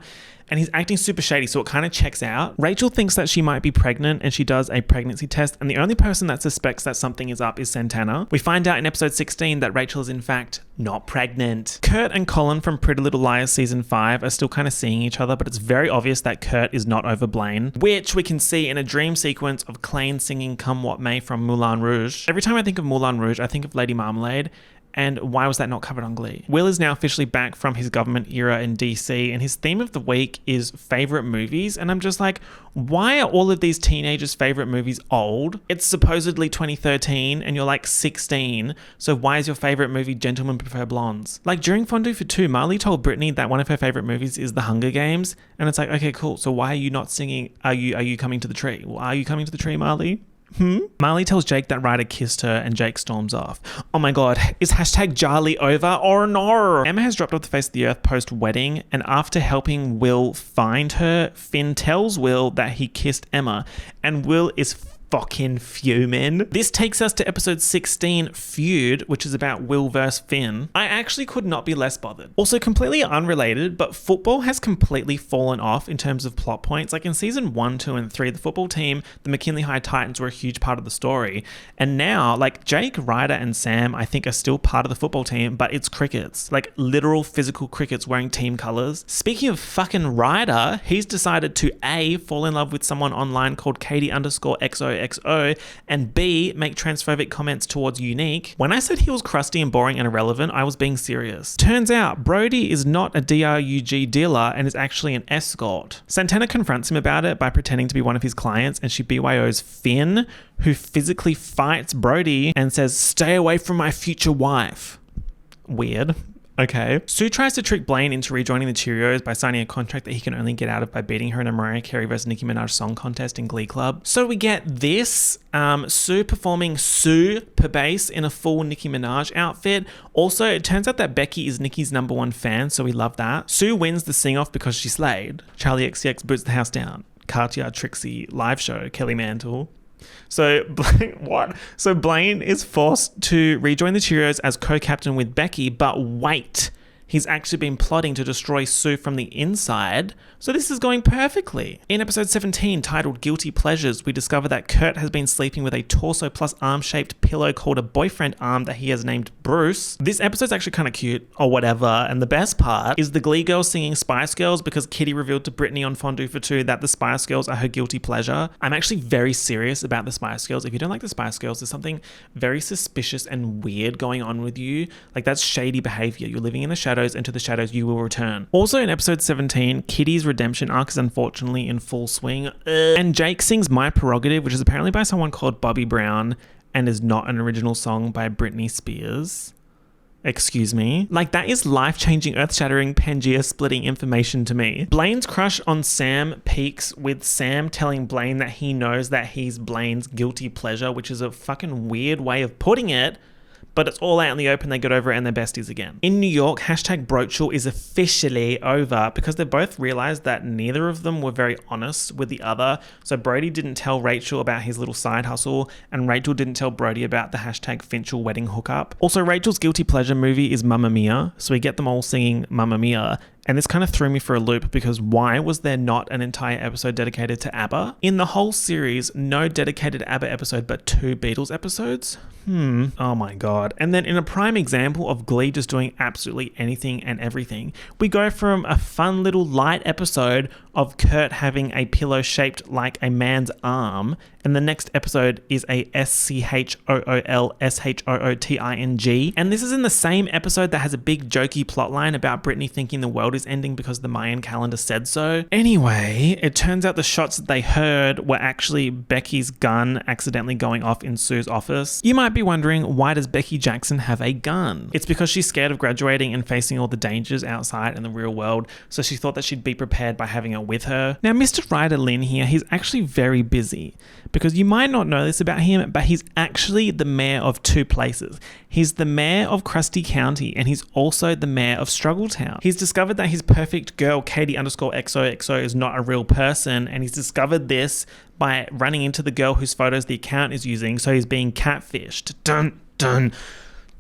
and he's acting super shady, so it kind of checks out. Rachel thinks that she might be pregnant, and she does a pregnancy test, and the only person that suspects that something is up is Santana. We find out in episode 16 that Rachel is in fact not pregnant. Kurt and Colin from Pretty Little Liars season 5 are still kind of seeing each other, but it's very obvious that Kurt is not over Blaine, which we can see in a dream sequence of Klaine singing Come What May from Moulin Rouge. Every time I think of Moulin Rouge, I think of Lady Marmalade. And why was that not covered on Glee? Will is now officially back from his government era in DC, and his theme of the week is favorite movies. And I'm just like, why are all of these teenagers' favorite movies old? It's supposedly 2013 and you're like 16. So why is your favorite movie Gentlemen Prefer Blondes? Like during Fondue for Two, Marley told Brittany that one of her favorite movies is The Hunger Games. And it's like, okay, cool. So why are you not singing, are you coming to the tree? Well, are you coming to the tree, Marley? Marley tells Jake that Ryder kissed her and Jake storms off. Oh my god, is hashtag Jarly over or no? Emma has dropped off the face of the earth post-wedding, and after helping Will find her, Finn tells Will that he kissed Emma, and Will is fucking fuming. This takes us to episode 16, Feud, which is about Will versus Finn. I actually could not be less bothered. Also completely unrelated, but football has completely fallen off in terms of plot points. Like in season 1, 2, and 3, the football team, the McKinley High Titans, were a huge part of the story. And now, like Jake, Ryder, and Sam, I think are still part of the football team, but it's crickets. Like literal physical crickets wearing team colours. Speaking of fucking Ryder, he's decided to A, fall in love with someone online called Katie_XOXO, and B, make transphobic comments towards Unique. When I said he was crusty and boring and irrelevant, I was being serious. Turns out Brody is not a DRUG dealer and is actually an escort. Santana confronts him about it by pretending to be one of his clients, and she BYOs Finn, who physically fights Brody and says, "Stay away from my future wife." Weird. Okay. Sue tries to trick Blaine into rejoining the Cheerios by signing a contract that he can only get out of by beating her in a Mariah Carey vs. Nicki Minaj song contest in Glee Club. So we get this, Sue performing Sue per bass in a full Nicki Minaj outfit. Also, it turns out that Becky is Nicki's #1 fan, so we love that. Sue wins the sing-off because she slayed. Charlie XCX boots the house down. Katya, Trixie, live show, Kelly Mantle. So Blaine is forced to rejoin the Cheerios as co-captain with Becky, but wait, he's actually been plotting to destroy Sue from the inside, so this is going perfectly. In episode 17, titled Guilty Pleasures, we discover that Kurt has been sleeping with a torso plus arm-shaped pillow called a boyfriend arm that he has named Bruce. This episode's actually kind of cute, or whatever, and the best part is the Glee girls singing Spice Girls because Kitty revealed to Brittany on Fondue for Two that the Spice Girls are her guilty pleasure. I'm actually very serious about the Spice Girls. If you don't like the Spice Girls, there's something very suspicious and weird going on with you. Like, that's shady behavior. You're living in the shadows, and to the shadows you will return. Also in episode 17, Kitty's redemption arc is unfortunately in full swing. And Jake sings My Prerogative, which is apparently by someone called Bobby Brown and is not an original song by Britney Spears. Excuse me? Like, that is life-changing, earth-shattering, Pangea-splitting information to me. Blaine's crush on Sam peaks with Sam telling Blaine that he knows that he's Blaine's guilty pleasure, which is a fucking weird way of putting it, but it's all out in the open. They get over it and they're besties again. In New York, hashtag Broachel is officially over because they both realized that neither of them were very honest with the other. So Brody didn't tell Rachel about his little side hustle, and Rachel didn't tell Brody about the hashtag Finchel wedding hookup. Also, Rachel's guilty pleasure movie is Mamma Mia, so we get them all singing Mamma Mia. And this kind of threw me for a loop because why was there not an entire episode dedicated to ABBA? In the whole series, no dedicated ABBA episode, but 2 Beatles episodes? Oh my god. And then in a prime example of Glee just doing absolutely anything and everything, we go from a fun little light episode of Kurt having a pillow shaped like a man's arm, and the next episode is a SCHOOLSHOOTING. And this is in the same episode that has a big jokey plotline about Brittany thinking the world is ending because the Mayan calendar said so. Anyway, it turns out the shots that they heard were actually Becky's gun accidentally going off in Sue's office. You might be wondering, why does Becky Jackson have a gun? It's because she's scared of graduating and facing all the dangers outside in the real world, so she thought that she'd be prepared by having it with her. Now, Mr. Ryder Lynn here, he's actually very busy, because you might not know this about him, but he's actually the mayor of 2 places. He's the mayor of Krusty County, and he's also the mayor of Struggletown. He's discovered that his perfect girl, Katie_XOXO, is not a real person, and he's discovered this by running into the girl whose photos the account is using, so he's being catfished. Dun, dun,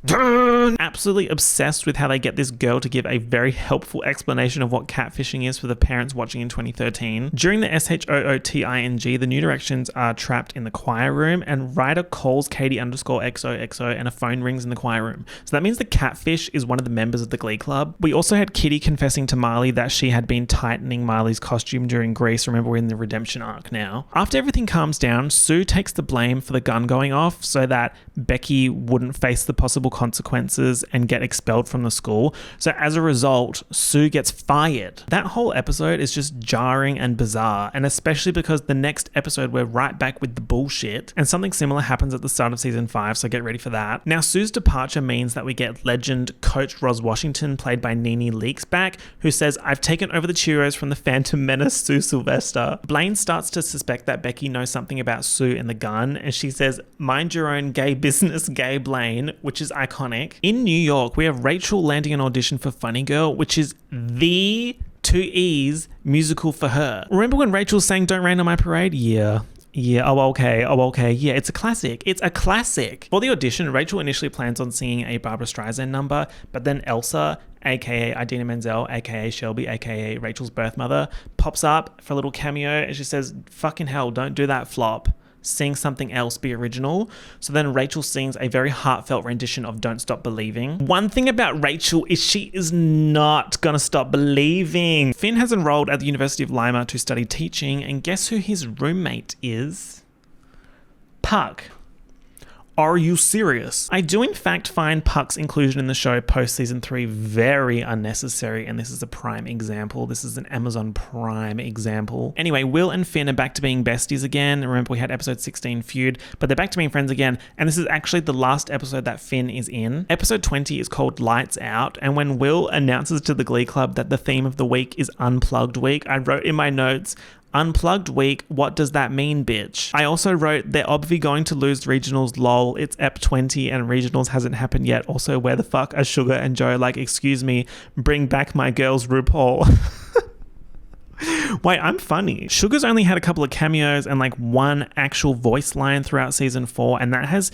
dun. Absolutely obsessed with how they get this girl to give a very helpful explanation of what catfishing is for the parents watching in 2013. During the SHOOTING, the New Directions are trapped in the choir room, and Ryder calls Katie_XOXO and a phone rings in the choir room. So that means the catfish is one of the members of the Glee Club. We also had Kitty confessing to Marley that she had been tightening Marley's costume during Grease. Remember, we're in the redemption arc now. After everything calms down, Sue takes the blame for the gun going off so that Becky wouldn't face the possible possible consequences and get expelled from the school. So as a result, Sue gets fired. That whole episode is just jarring and bizarre, and especially because the next episode we're right back with the bullshit, and something similar happens at the start of season 5, so get ready for that. Now, Sue's departure means that we get legend Coach Roz Washington, played by Nene Leakes, back, who says, "I've taken over the Cheerios from the Phantom Menace, Sue Sylvester." Blaine starts to suspect that Becky knows something about Sue in the gun, and she says, "Mind your own gay business, gay Blaine," which is iconic. In New York, we have Rachel landing an audition for Funny Girl, which is the 2E's musical for her. Remember when Rachel sang Don't Rain on My Parade? Yeah, oh okay. Yeah, it's a classic. For the audition, Rachel initially plans on singing a Barbra Streisand number, but then Elsa, aka Idina Menzel, aka Shelby, aka Rachel's birth mother, pops up for a little cameo, and she says, "Fucking hell, don't do that, flop. Sing something else, be original." So then Rachel sings a very heartfelt rendition of Don't Stop Believing. One thing about Rachel is she is not gonna stop believing. Finn has enrolled at the University of Lima to study teaching, and guess who his roommate is? Puck. Are you serious? I do in fact find Puck's inclusion in the show post season 3 very unnecessary, and this is a prime example. This is an Amazon Prime example. Anyway, Will and Finn are back to being besties again. Remember, we had episode 16 feud, but they're back to being friends again, and this is actually the last episode that Finn is in. Episode 20 is called Lights Out, and when Will announces to the Glee Club that the theme of the week is Unplugged Week, I wrote in my notes, "Unplugged week, what does that mean, bitch?" I also wrote, "They're obviously going to lose regionals, lol. It's Ep 20 and regionals hasn't happened yet. Also, where the fuck are Sugar and Joe? Like, excuse me, bring back my girls, RuPaul." Wait, I'm funny. Sugar's only had a couple of cameos and like one actual voice line throughout season 4, and that has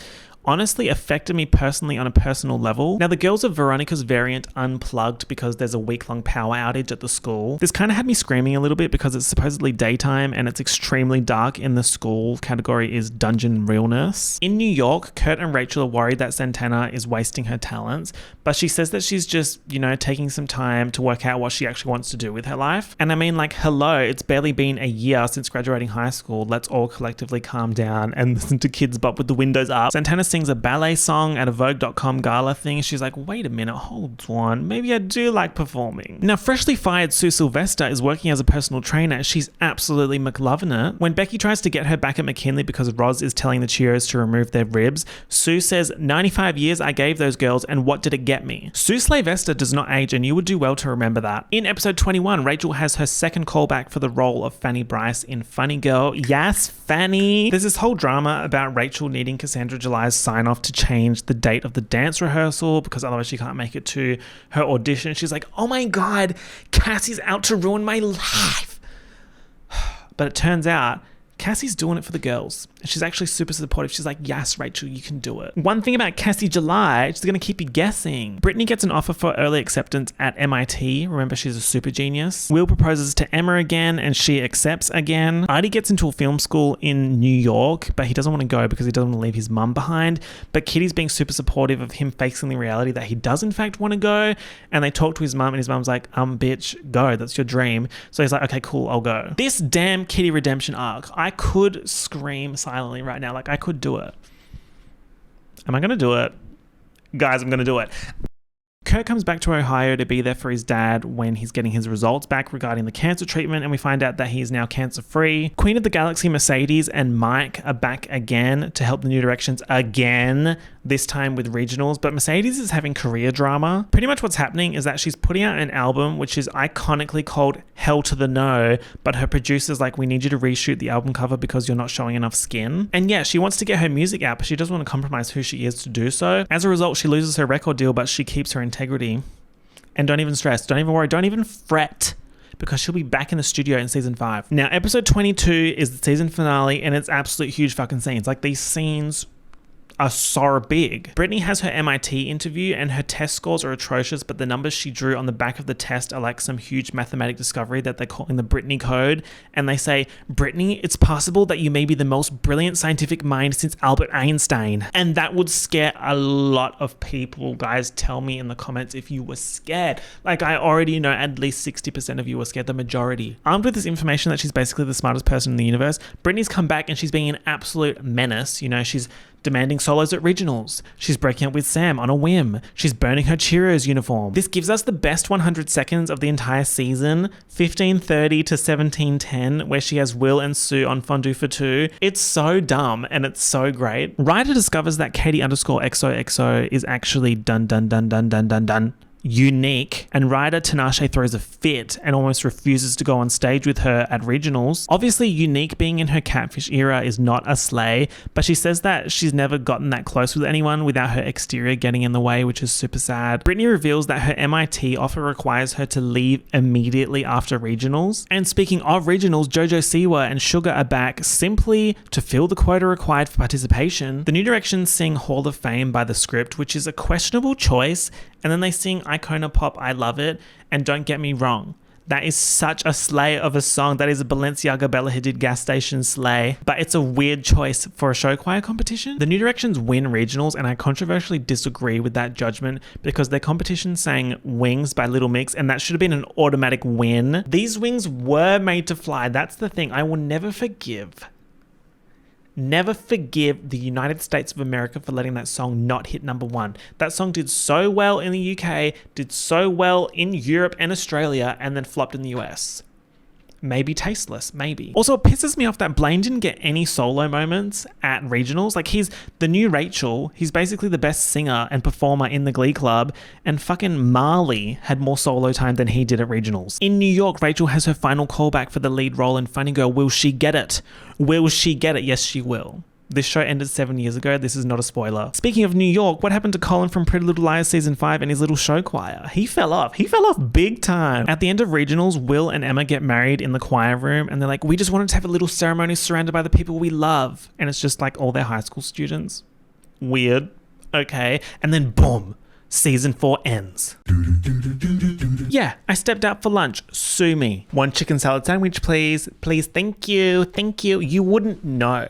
honestly affected me personally on a personal level. Now, the girls of Veronica's variant unplugged because there's a week-long power outage at the school. This kind of had me screaming a little bit because it's supposedly daytime and it's extremely dark in the school. Category is dungeon realness. In New York, Kurt and Rachel are worried that Santana is wasting her talents, but she says that she's just, taking some time to work out what she actually wants to do with her life. And I mean, like, hello, it's barely been a year since graduating high school. Let's all collectively calm down and listen to Kids Bop with the windows up. Santana sings a ballet song at a Vogue.com gala thing. She's like, wait a minute, hold on. Maybe I do like performing. Now, freshly fired Sue Sylvester is working as a personal trainer. She's absolutely McLovin' it. When Becky tries to get her back at McKinley because Roz is telling the Cheerios to remove their ribs, Sue says, 95 years I gave those girls, and what did it get me? Sue Sylvester does not age, and you would do well to remember that. In episode 21, Rachel has her second callback for the role of Fanny Bryce in Funny Girl. Yes, Fanny! There's this whole drama about Rachel needing Cassandra July's sign-off to change the date of the dance rehearsal because otherwise she can't make it to her audition. She's like, oh my God, Cassie's out to ruin my life. But it turns out Cassie's doing it for the girls. She's actually super supportive. She's like, yes, Rachel, you can do it. One thing about Cassie July, she's going to keep you guessing. Brittany gets an offer for early acceptance at MIT. Remember, she's a super genius. Will proposes to Emma again, and she accepts again. Artie gets into a film school in New York, but he doesn't want to go because he doesn't want to leave his mum behind. But Kitty's being super supportive of him facing the reality that he does in fact want to go. And they talk to his mum, and his mum's like, bitch, go. That's your dream. So he's like, okay, cool, I'll go. This damn Kitty redemption arc, I could scream silently right now. Like, I could do it. Am I going to do it? Guys, I'm going to do it. Kurt comes back to Ohio to be there for his dad when he's getting his results back regarding the cancer treatment, and we find out that he is now cancer-free. Queen of the Galaxy Mercedes and Mike are back again to help the New Directions again, this time with regionals, but Mercedes is having career drama. Pretty much what's happening is that she's putting out an album which is iconically called Hell to the No, but her producer's like, we need you to reshoot the album cover because you're not showing enough skin. And yeah, she wants to get her music out, but she doesn't want to compromise who she is to do so. As a result, she loses her record deal, but she keeps her integrity. And don't even stress, don't even worry, don't even fret, because she'll be back in the studio in season 5. Now, episode 22 is the season finale, and it's absolute huge fucking scenes. Like, these scenes are so big. Brittany has her MIT interview and her test scores are atrocious, but the numbers she drew on the back of the test are like some huge mathematic discovery that they're calling the Brittany code. And they say, Brittany, it's possible that you may be the most brilliant scientific mind since Albert Einstein. And that would scare a lot of people. Guys, tell me in the comments if you were scared. Like, I already know at least 60% of you were scared, the majority. Armed with this information that she's basically the smartest person in the universe, Brittany's come back and she's being an absolute menace. She's demanding solos at regionals. She's breaking up with Sam on a whim. She's burning her Cheerios uniform. This gives us the best 100 seconds of the entire season, 15:30 to 17:10, where she has Will and Sue on Fondue for Two. It's so dumb and it's so great. Ryder discovers that Katie_XOXO is actually dun unique, and Ryder Tinashe throws a fit and almost refuses to go on stage with her at regionals. Obviously, Unique being in her catfish era is not a slay, but she says that she's never gotten that close with anyone without her exterior getting in the way, which is super sad. Brittany reveals that her MIT offer requires her to leave immediately after regionals. And speaking of regionals, Jojo Siwa and Sugar are back simply to fill the quota required for participation. The New Directions sing Hall of Fame by The Script, which is a questionable choice, and then they sing Icona Pop, I Love It, and don't get me wrong, that is such a slay of a song. That is a Balenciaga Bella Hadid gas station slay, but it's a weird choice for a show choir competition. The New Directions win regionals, and I controversially disagree with that judgment because their competition sang Wings by Little Mix, and that should have been an automatic win. These wings were made to fly. That's the thing. I will never forgive the United States of America for letting that song not hit number one. That song did so well in the UK, did so well in Europe and Australia, and then flopped in the US. Maybe tasteless, maybe. Also, it pisses me off that Blaine didn't get any solo moments at regionals. Like, he's the new Rachel. He's basically the best singer and performer in the Glee Club, and fucking Marley had more solo time than he did at regionals. In New York, Rachel has her final callback for the lead role in Funny Girl. Will she get it? Will she get it? Yes, she will. This show ended 7 years ago. This is not a spoiler. Speaking of New York, what happened to Colin from Pretty Little Liars season 5 and his little show choir? He fell off. He fell off big time. At the end of regionals, Will and Emma get married in the choir room, and they're like, we just wanted to have a little ceremony surrounded by the people we love. And it's just like all their high school students. Weird. Okay. And then boom. Season 4 ends. Yeah, I stepped out for lunch. Sue me. 1 chicken salad sandwich, please. Please, thank you. Thank you. You wouldn't know.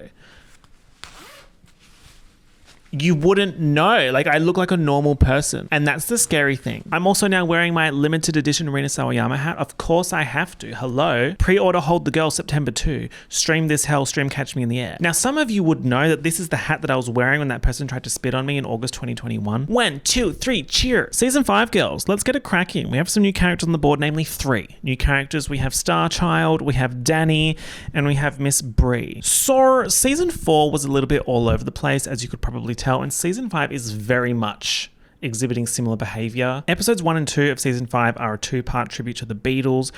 You wouldn't know. Like, I look like a normal person. And that's the scary thing. I'm also now wearing my limited edition Rina Sawayama hat. Of course I have to. Hello. Pre-order Hold the Girl September 2. Stream This Hell, stream Catch Me in the Air. Now, some of you would know that this is the hat that I was wearing when that person tried to spit on me in August 2021. 1, 2, 3, cheer. Season 5, girls. Let's get it cracking. We have some new characters on the board, namely 3. New characters. We have Starchild, we have Danny, and we have Miss Bree. So, season 4 was a little bit all over the place, as you could probably tell, and season 5 is very much exhibiting similar behavior. Episodes 1 and 2 of season 5 are a 2-part tribute to the Beatles.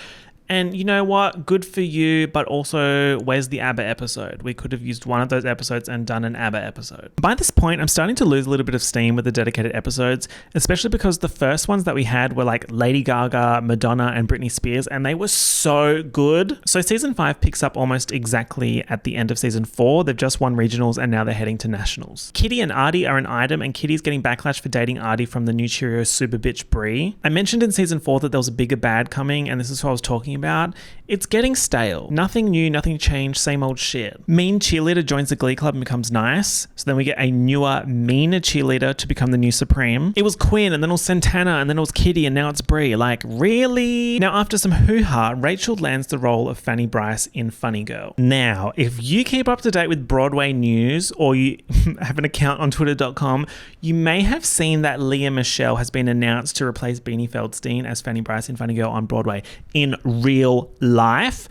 And you know what? Good for you, but also, where's the ABBA episode? We could have used one of those episodes and done an ABBA episode. By this point, I'm starting to lose a little bit of steam with the dedicated episodes, especially because the first ones that we had were like Lady Gaga, Madonna, and Britney Spears, and they were so good. So season 5 picks up almost exactly at the end of season 4. They've just won regionals and now they're heading to nationals. Kitty and Artie are an item, and Kitty's getting backlash for dating Artie from the new Cheerios super bitch Brie. I mentioned in season 4 that there was a bigger bad coming, and this is what I was talking about. It's getting stale. Nothing new, nothing changed, same old shit. Mean cheerleader joins the Glee Club and becomes nice. So then we get a newer, meaner cheerleader to become the new Supreme. It was Quinn, and then it was Santana, and then it was Kitty, and now it's Brie. Like, really? Now, after some hoo-ha, Rachel lands the role of Fanny Bryce in Funny Girl. Now, if you keep up to date with Broadway news, or you have an account on twitter.com, you may have seen that Leah Michelle has been announced to replace Beanie Feldstein as Fanny Bryce in Funny Girl on Broadway in real life.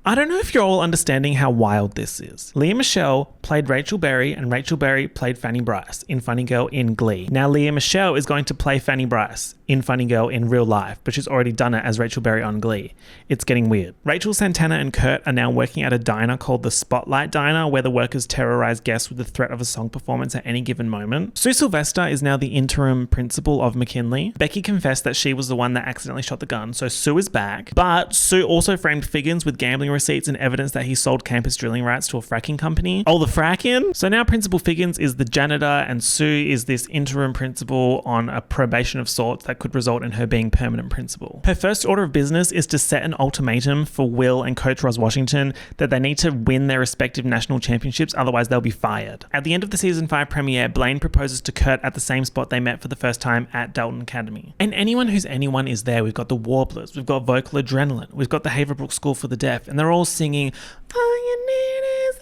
I don't know if you're all understanding how wild this is. Leah Michelle played Rachel Berry, and Rachel Berry played Fanny Bryce in Funny Girl in Glee. Now Leah Michelle is going to play Fanny Bryce in Funny Girl in real life, but she's already done it as Rachel Berry on Glee. It's getting weird. Rachel, Santana, and Kurt are now working at a diner called the Spotlight Diner, where the workers terrorize guests with the threat of a song performance at any given moment. Sue Sylvester is now the interim principal of McKinley. Becky confessed that she was the one that accidentally shot the gun, so Sue is back. But Sue also framed Figgins with gambling receipts and evidence that he sold campus drilling rights to a fracking company. Oh, the fracking? So now Principal Figgins is the janitor, and Sue is this interim principal on a probation of sorts that could result in her being permanent principal. Her first order of business is to set an ultimatum for Will and Coach Roz Washington that they need to win their respective national championships, otherwise they'll be fired. At the end of the season 5 premiere, Blaine proposes to Kurt at the same spot they met for the first time at Dalton Academy. And anyone who's anyone is there. We've got the Warblers, we've got Vocal Adrenaline, we've got the Haverbrook School for the Deaf, and they're all singing, "All you need is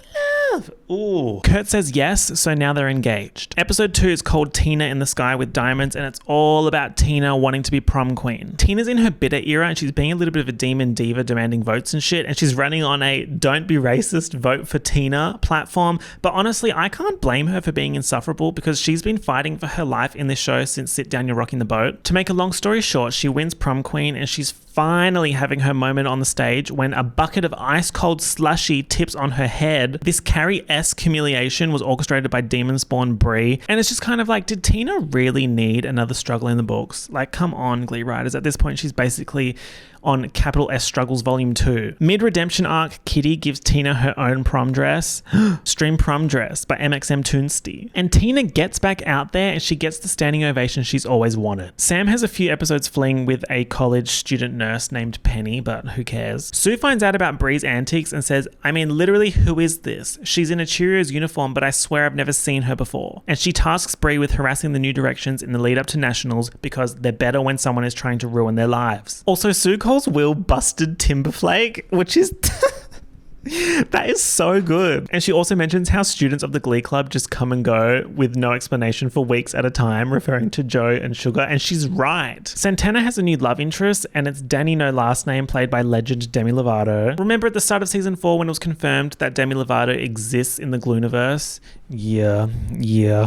Ooh. Kurt says yes, so now they're engaged. Episode 2 is called Tina in the Sky with Diamonds, and it's all about Tina wanting to be prom queen. Tina's in her bitter era, and she's being a little bit of a demon diva demanding votes and shit, and she's running on a don't be racist, vote for Tina platform. But honestly, I can't blame her for being insufferable because she's been fighting for her life in this show since Sit Down, You're Rocking the Boat. To make a long story short, she wins prom queen, and she's finally having her moment on the stage when a bucket of ice cold slushy tips on her head. This Carrie-esque humiliation was orchestrated by demon spawn Brie, and it's just kind of like, did Tina really need another struggle in the books? Like, come on, Glee writers. At this point, she's basically on capital S Struggles Volume 2. Mid-redemption arc, Kitty gives Tina her own prom dress. Stream Prom Dress by MXM Toonsty. And Tina gets back out there and she gets the standing ovation she's always wanted. Sam has a few episodes fling with a college student nurse named Penny, but who cares? Sue finds out about Brie's antics and says, I mean, literally, who is this? She's in a Cheerios uniform, but I swear I've never seen her before. And she tasks Brie with harassing the New Directions in the lead up to Nationals because they're better when someone is trying to ruin their lives. Also, Sue calls Will busted Timberflake, which is that is so good. And she also mentions how students of the Glee Club just come and go with no explanation for weeks at a time, referring to Joe and Sugar, and she's right. Santana has a new love interest, and it's Danny No Last Name, played by legend Demi Lovato. Remember at the start of season 4 when it was confirmed that Demi Lovato exists in the Glooniverse? Yeah.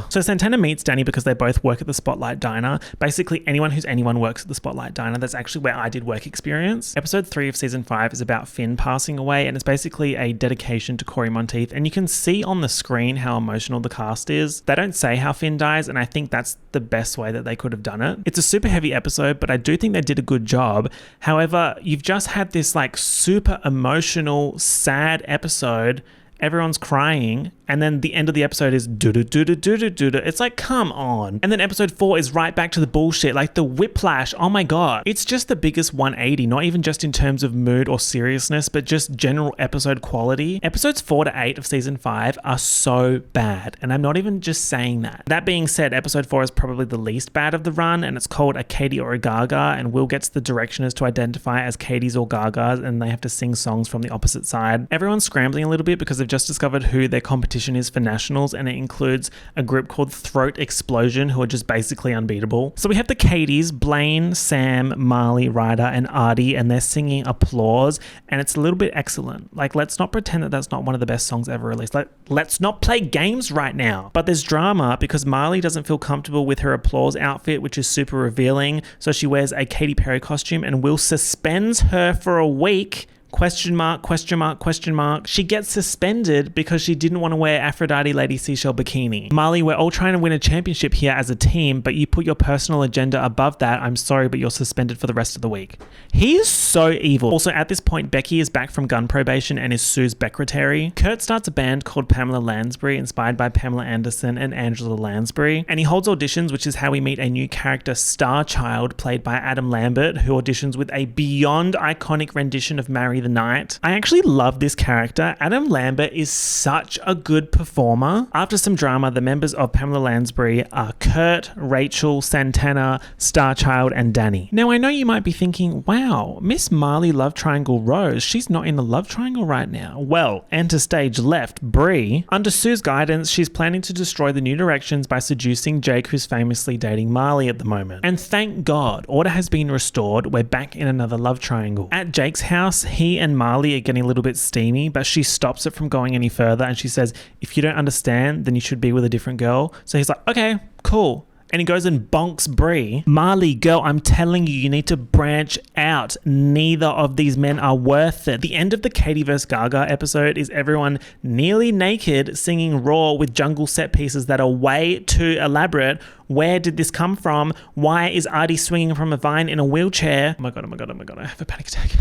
So Santana meets Danny because they both work at the Spotlight Diner. Basically, anyone who's anyone works at the Spotlight Diner. That's actually where I did work experience. Episode 3 of season 5 is about Finn passing away, and it's basically a dedication to Corey Monteith, and you can see on the screen how emotional the cast is. They don't say how Finn dies, and I think that's the best way that they could have done it. It's a super heavy episode, but I do think they did a good job. However, you've just had this like super emotional, sad episode. Everyone's crying, and then the end of the episode is do-do-do-do-do-do-do. It's like, come on. And then episode 4 is right back to the bullshit, like the whiplash. Oh my God. It's just the biggest 180, not even just in terms of mood or seriousness, but just general episode quality. Episodes 4 to 8 of season 5 are so bad, and I'm not even just saying that. That being said, episode 4 is probably the least bad of the run, and it's called A Katie or a Gaga, and Will gets the directioners to identify as Katies or Gagas, and they have to sing songs from the opposite side. Everyone's scrambling a little bit because they've just discovered who their competition is for nationals, and it includes a group called Throat Explosion, who are just basically unbeatable. So we have the Katies, Blaine, Sam, Marley, Ryder, and Artie, and they're singing Applause, and it's a little bit excellent. Like, let's not pretend that that's not one of the best songs ever released. Like, let's not play games right now. But there's drama because Marley doesn't feel comfortable with her Applause outfit, which is super revealing, so she wears a Katy Perry costume, and Will suspends her for a week. Question mark, question mark, question mark. She gets suspended because she didn't want to wear Aphrodite Lady Seashell bikini. Marley, we're all trying to win a championship here as a team, but you put your personal agenda above that. I'm sorry, but you're suspended for the rest of the week. He is so evil. Also, at this point, Becky is back from gun probation and is Sue's secretary. Kurt starts a band called Pamela Lansbury, inspired by Pamela Anderson and Angela Lansbury, and he holds auditions, which is how we meet a new character, Star Child, played by Adam Lambert, who auditions with a beyond iconic rendition of Marry the Night. I actually love this character. Adam Lambert is such a good performer. After some drama, the members of Pamela Lansbury are Kurt, Rachel, Santana, Starchild, and Danny. Now, I know you might be thinking, wow, Miss Marley Love Triangle Rose, she's not in the love triangle right now. Well, enter stage left, Brie. Under Sue's guidance, she's planning to destroy the New Directions by seducing Jake, who's famously dating Marley at the moment. And thank God, order has been restored. We're back in another love triangle. At Jake's house, he and Marley are getting a little bit steamy, but she stops it from going any further, and she says, if you don't understand, then you should be with a different girl. So he's like, okay, cool. And he goes and bonks Brie. Marley, girl, I'm telling you, you need to branch out. Neither of these men are worth it. The end of the Katie vs. Gaga episode is everyone nearly naked singing Raw with jungle set pieces that are way too elaborate. Where did this come from? Why is Artie swinging from a vine in a wheelchair? Oh my God, oh my God, oh my God, I have a panic attack.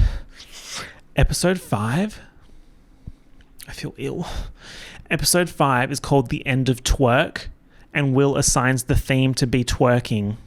Episode 5? I feel ill. Episode 5 is called The End of Twerk, and Will assigns the theme to be twerking.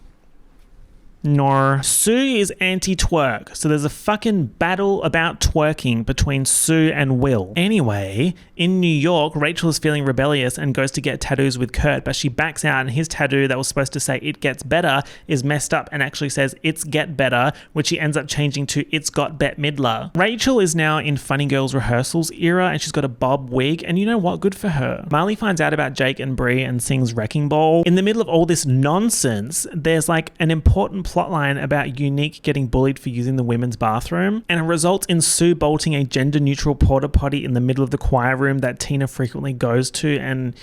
No. Sue is anti-twerk, so there's a fucking battle about twerking between Sue and Will. Anyway, in New York, Rachel is feeling rebellious and goes to get tattoos with Kurt, but she backs out and his tattoo that was supposed to say "it gets better" is messed up and actually says "it's get better," which he ends up changing to "it's got Bette Midler." Rachel is now in Funny Girls rehearsals era and she's got a bob wig, and you know what? Good for her. Marley finds out about Jake and Bree and sings Wrecking Ball. In the middle of all this nonsense, there's like an important plotline about Unique getting bullied for using the women's bathroom, and it results in Sue bolting a gender-neutral porta potty in the middle of the choir room that Tina frequently goes to, and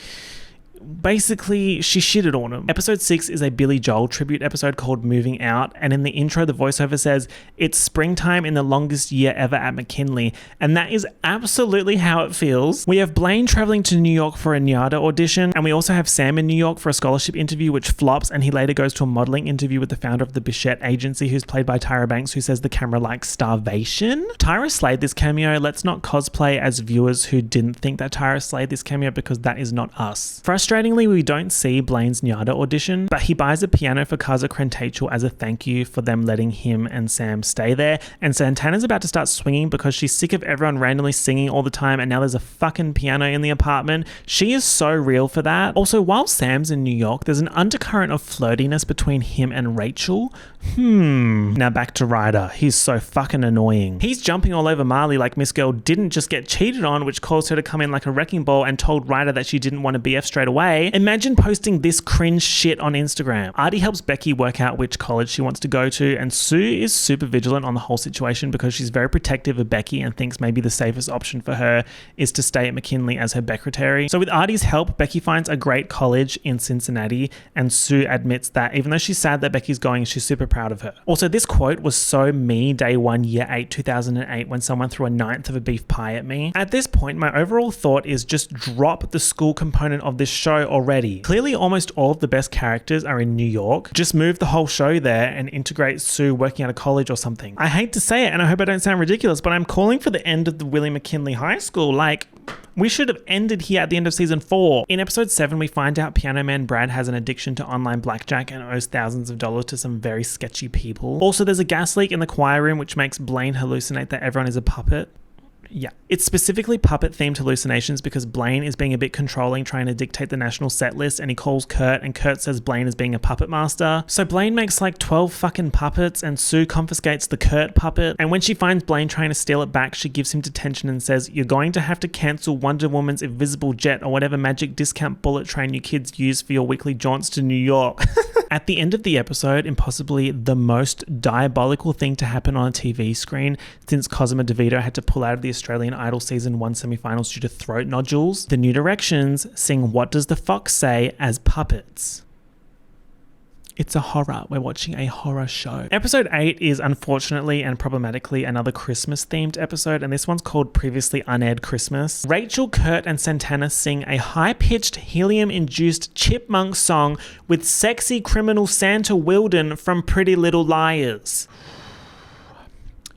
basically she shitted on him. Episode 6 is a Billy Joel tribute episode called Moving Out, and in the intro the voiceover says it's springtime in the longest year ever at McKinley, and that is absolutely how it feels. We have Blaine traveling to New York for a NYADA audition, and we also have Sam in New York for a scholarship interview which flops, and he later goes to a modeling interview with the founder of the Bichette agency, who's played by Tyra Banks, who says the camera likes starvation. Tyra slayed this cameo. Let's not cosplay as viewers who didn't think that Tyra slayed this cameo, because that is not us. Frustratingly, we don't see Blaine's NYADA audition, but he buys a piano for Kaza Krentachel as a thank you for them letting him and Sam stay there, and Santana's about to start swinging because she's sick of everyone randomly singing all the time, and now there's a fucking piano in the apartment. She is so real for that. Also, while Sam's in New York, there's an undercurrent of flirtiness between him and Rachel. Now back to Ryder. He's so fucking annoying. He's jumping all over Marley like Miss Girl didn't just get cheated on, which caused her to come in like a wrecking ball and told Ryder that she didn't want to BF straight away. Imagine posting this cringe shit on Instagram. Artie helps Becky work out which college she wants to go to, and Sue is super vigilant on the whole situation because she's very protective of Becky and thinks maybe the safest option for her is to stay at McKinley as her Becretary. So with Artie's help, Becky finds a great college in Cincinnati, and Sue admits that even though she's sad that Becky's going, she's super proud of her. Also, this quote was so me day 1, year 8, 2008, when someone threw a 1/9 of a beef pie at me. At this point, my overall thought is just drop the school component of this show already. Clearly, almost all of the best characters are in New York. Just move the whole show there and integrate Sue working at a college or something. I hate to say it, and I hope I don't sound ridiculous, but I'm calling for the end of the Willie McKinley High School. Like, we should have ended here at the end of season 4. In episode 7, we find out Piano Man Brad has an addiction to online blackjack and owes thousands of dollars to some very sketchy people. Also, there's a gas leak in the choir room which makes Blaine hallucinate that everyone is a puppet. Yeah. It's specifically puppet-themed hallucinations because Blaine is being a bit controlling, trying to dictate the national set list, and he calls Kurt, and Kurt says Blaine is being a puppet master. So Blaine makes like 12 fucking puppets, and Sue confiscates the Kurt puppet, and when she finds Blaine trying to steal it back, she gives him detention and says, "You're going to have to cancel Wonder Woman's invisible jet or whatever magic discount bullet train you kids use for your weekly jaunts to New York." At the end of the episode, and possibly the most diabolical thing to happen on a TV screen since Cosima DeVito had to pull out of the Australian Idol Season 1 semi-finals due to throat nodules, the New Directions sing What Does the Fox Say as puppets. It's a horror. We're watching a horror show. Episode 8 is unfortunately and problematically another Christmas-themed episode, and this one's called Previously Unaired Christmas. Rachel, Kurt, and Santana sing a high-pitched, helium-induced chipmunk song with sexy criminal Santa Wilden from Pretty Little Liars.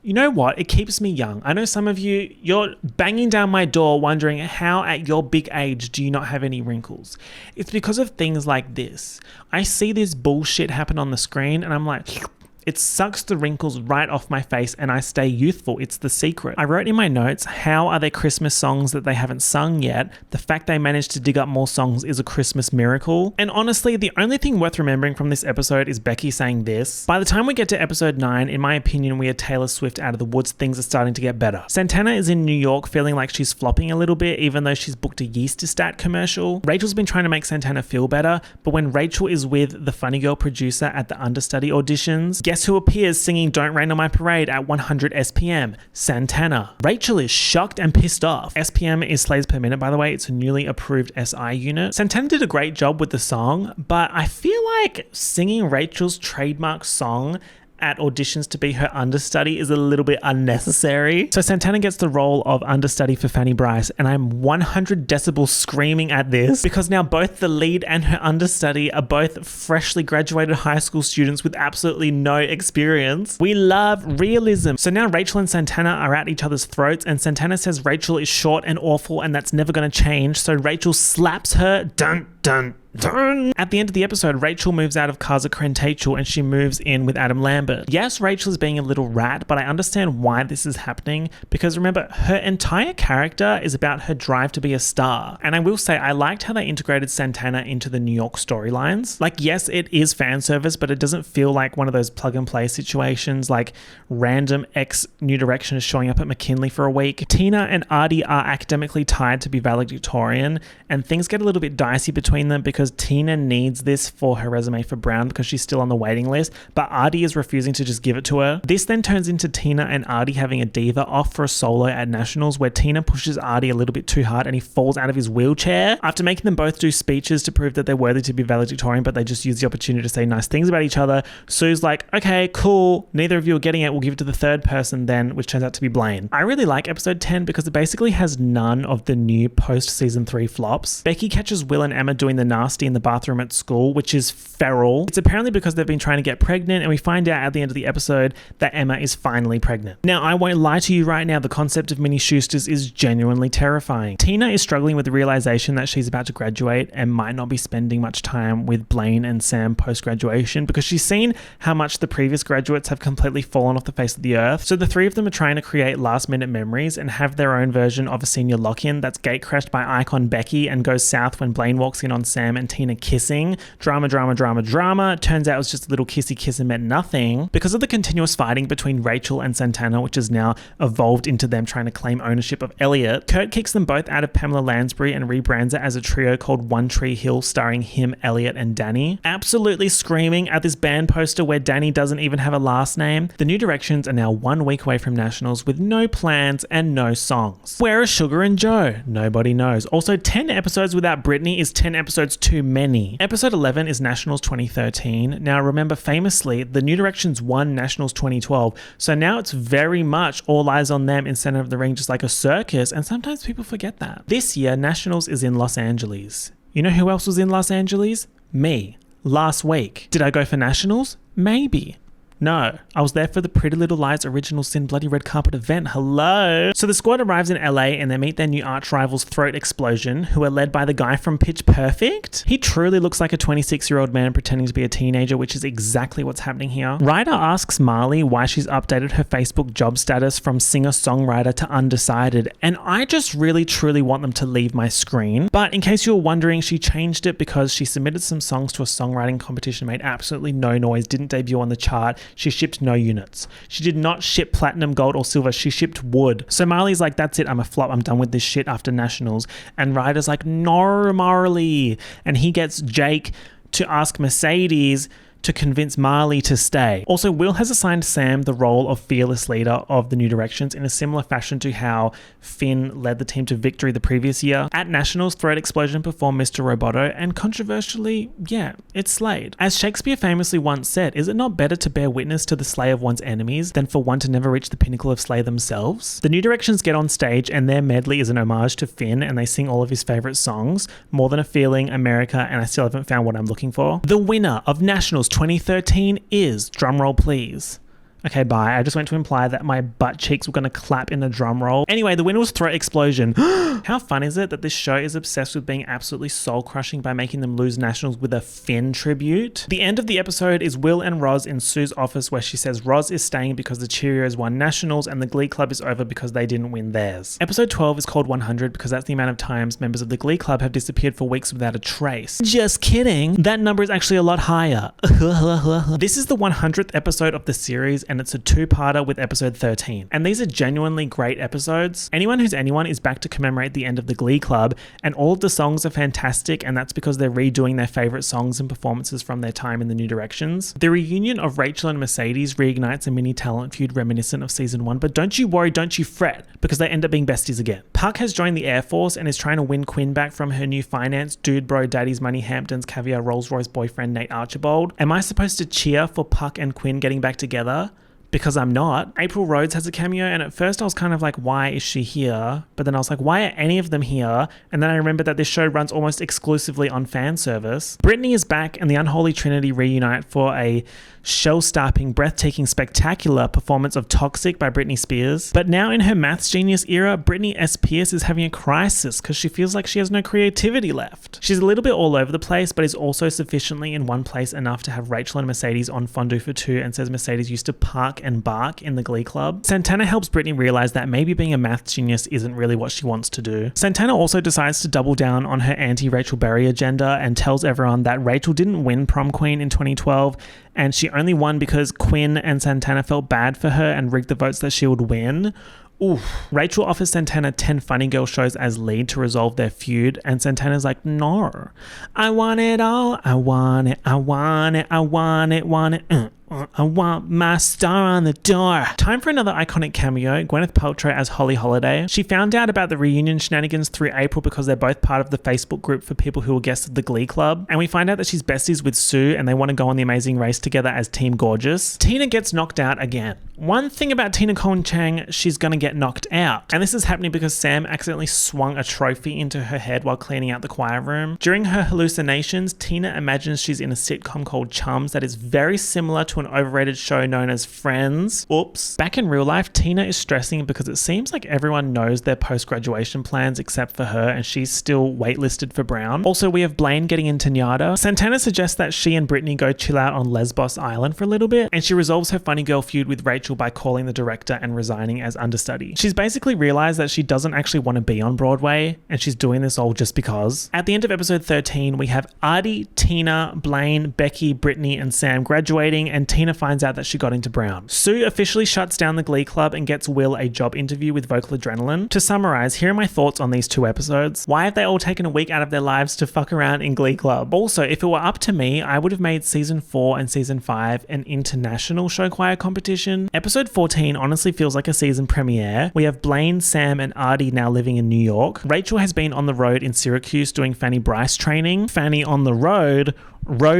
You know what? It keeps me young. I know some of you, you're banging down my door wondering how at your big age do you not have any wrinkles? It's because of things like this. I see this bullshit happen on the screen and I'm like, it sucks the wrinkles right off my face and I stay youthful. It's the secret. I wrote in my notes, how are there Christmas songs that they haven't sung yet? The fact they managed to dig up more songs is a Christmas miracle. And honestly, the only thing worth remembering from this episode is Becky saying this. By the time we get to episode 9, in my opinion, we are Taylor Swift out of the woods. Things are starting to get better. Santana is in New York feeling like she's flopping a little bit, even though she's booked a Yeastistat commercial. Rachel's been trying to make Santana feel better, but when Rachel is with the Funny Girl producer at the understudy auditions, guess who appears singing Don't Rain on My Parade at 100 SPM? Santana. Rachel is shocked and pissed off. SPM is slays per minute, by the way. It's a newly approved SI unit. Santana did a great job with the song, but I feel like singing Rachel's trademark song at auditions to be her understudy is a little bit unnecessary. So Santana gets the role of understudy for Fanny Bryce, and I'm 100 decibels screaming at this because now both the lead and her understudy are both freshly graduated high school students with absolutely no experience. We love realism. So now Rachel and Santana are at each other's throats, and Santana says Rachel is short and awful and that's never going to change. So Rachel slaps her. Dun dun. Dun. At the end of the episode, Rachel moves out of Casa Crentachel and she moves in with Adam Lambert. Yes, Rachel is being a little rat, but I understand why this is happening because remember, her entire character is about her drive to be a star. And I will say, I liked how they integrated Santana into the New York storylines. Like, yes, it is fan service, but it doesn't feel like one of those plug and play situations like random ex-New Direction is showing up at McKinley for a week. Tina and Artie are academically tied to be valedictorian, and things get a little bit dicey between them because Tina needs this for her resume for Brown because she's still on the waiting list, but Artie is refusing to just give it to her. This then turns into Tina and Artie having a diva off for a solo at Nationals where Tina pushes Artie a little bit too hard and he falls out of his wheelchair after making them both do speeches to prove that they're worthy to be valedictorian, but they just use the opportunity to say nice things about each other. Sue's like, okay, cool, neither of you are getting it, we'll give it to the third person then, which turns out to be Blaine. I really like episode 10 because it basically has none of the new post-season 3 flops. Becky catches Will and Emma doing the nasty in the bathroom at school, which is feral. It's apparently because they've been trying to get pregnant, and we find out at the end of the episode that Emma is finally pregnant. Now, I won't lie to you right now, the concept of mini Schusters is genuinely terrifying. Tina is struggling with the realization that she's about to graduate and might not be spending much time with Blaine and Sam post-graduation because she's seen how much the previous graduates have completely fallen off the face of the earth. So the three of them are trying to create last-minute memories and have their own version of a senior lock-in that's gate-crashed by icon Becky and goes south when Blaine walks in on Sam and Tina kissing. Drama. Turns out it was just a little kissy kiss and meant nothing. Because of the continuous fighting between Rachel and Santana, which has now evolved into them trying to claim ownership of Elliot, Kurt kicks them both out of Pamela Lansbury and rebrands it as a trio called One Tree Hill starring him, Elliot, and Danny. Absolutely screaming at this band poster where Danny doesn't even have a last name. The New Directions are now 1 week away from Nationals with no plans and no songs. Where are Sugar and Joe? Nobody knows. Also, 10 episodes without Britney is 10 episodes too many. Episode 11 is Nationals 2013. Now remember, famously, the New Directions won Nationals 2012, so now it's very much all eyes on them in center of the ring, just like a circus, and sometimes people forget that. This year, Nationals is in Los Angeles. You know who else was in Los Angeles? Me. Last week. Did I go for Nationals? Maybe. No, I was there for the Pretty Little Lies Original Sin Bloody Red Carpet event. Hello. So the squad arrives in LA and they meet their new arch rivals Throat Explosion, who are led by the guy from Pitch Perfect. He truly looks like a 26-year-old man pretending to be a teenager, which is exactly what's happening here. Ryder asks Marley why she's updated her Facebook job status from singer-songwriter to undecided, and I just really truly want them to leave my screen. But in case you were wondering, she changed it because she submitted some songs to a songwriting competition, made absolutely no noise, didn't debut on the chart. She shipped no units. She did not ship platinum, gold, or silver. She shipped wood. So Marley's like, that's it, I'm a flop. I'm done with this shit after Nationals. And Ryder's like, no, Marley. And he gets Jake to ask Mercedes to convince Marley to stay. Also, Will has assigned Sam the role of fearless leader of the New Directions in a similar fashion to how Finn led the team to victory the previous year. At Nationals, Throat Explosion performed Mr. Roboto, and controversially, yeah, it slayed. As Shakespeare famously once said, is it not better to bear witness to the slay of one's enemies than for one to never reach the pinnacle of slay themselves? The New Directions get on stage and their medley is an homage to Finn, and they sing all of his favorite songs, More Than a Feeling, America, and I Still Haven't Found What I'm Looking For. The winner of Nationals 2013 is, drumroll please. Okay, bye. I just went to imply that my butt cheeks were going to clap in a drum roll. Anyway, the winner was Throat Explosion. How fun is it that this show is obsessed with being absolutely soul-crushing by making them lose Nationals with a Finn tribute? The end of the episode is Will and Roz in Sue's office where she says Roz is staying because the Cheerios won Nationals and the Glee Club is over because they didn't win theirs. Episode 12 is called 100 because that's the amount of times members of the Glee Club have disappeared for weeks without a trace. Just kidding. That number is actually a lot higher. This is the 100th episode of the series and it's a two-parter with episode 13. And these are genuinely great episodes. Anyone Who's Anyone is back to commemorate the end of the Glee Club, and all of the songs are fantastic, and that's because they're redoing their favorite songs and performances from their time in the New Directions. The reunion of Rachel and Mercedes reignites a mini talent feud reminiscent of season 1, but don't you worry, don't you fret, because they end up being besties again. Puck has joined the Air Force and is trying to win Quinn back from her new finance dude bro daddy's money Hamptons caviar Rolls Royce boyfriend Nate Archibald. Am I supposed to cheer for Puck and Quinn getting back together? because I'm not. April Rhodes has a cameo, and at first I was kind of like, why is she here? But then I was like, why are any of them here? And then I remembered that this show runs almost exclusively on fan service. Brittany is back, and the Unholy Trinity reunite for a shell-stopping, breathtaking, spectacular performance of Toxic by Britney Spears. But now in her maths genius era, Britney S. Pierce is having a crisis because she feels like she has no creativity left. She's a little bit all over the place, but is also sufficiently in one place enough to have Rachel and Mercedes on fondue for two, and says Mercedes used to park and bark in the Glee Club. Santana helps Britney realize that maybe being a maths genius isn't really what she wants to do. Santana also decides to double down on her anti-Rachel Berry agenda and tells everyone that Rachel didn't win prom queen in 2012, and she only won because Quinn and Santana felt bad for her and rigged the votes that she would win. Oof. Rachel offers Santana 10 Funny Girl shows as lead to resolve their feud, and Santana's like, no, I want it all. I want it, I want it, I want it, want it. I want my star on the door. Time for another iconic cameo, Gwyneth Paltrow as Holly Holiday. She found out about the reunion shenanigans through April because they're both part of the Facebook group for people who were guests of the Glee Club. And we find out that she's besties with Sue and they want to go on the Amazing Race together as Team Gorgeous. Tina gets knocked out again. One thing about Tina Cohen Chang, she's going to get knocked out. And this is happening because Sam accidentally swung a trophy into her head while cleaning out the choir room. During her hallucinations, Tina imagines she's in a sitcom called Chums that is very similar to an overrated show known as Friends. Oops. Back in real life, Tina is stressing because it seems like everyone knows their post-graduation plans except for her, and she's still waitlisted for Brown. Also, we have Blaine getting into Nyada. Santana suggests that she and Brittany go chill out on Lesbos Island for a little bit, and she resolves her funny girl feud with Rachel by calling the director and resigning as understudy. She's basically realized that she doesn't actually want to be on Broadway, and she's doing this all just because. At the end of episode 13, we have Artie, Tina, Blaine, Becky, Brittany, and Sam graduating, and Tina finds out that she got into Brown. Sue officially shuts down the Glee Club and gets Will a job interview with Vocal Adrenaline. To summarize, here are my thoughts on these 2 episodes. Why have they all taken a week out of their lives to fuck around in Glee Club? Also, if it were up to me, I would have made season 4 and season 5 an international show choir competition. Episode 14 honestly feels like a season premiere. We have Blaine, Sam, and Artie now living in New York. Rachel has been on the road in Syracuse doing Fanny Bryce training. Fanny on the road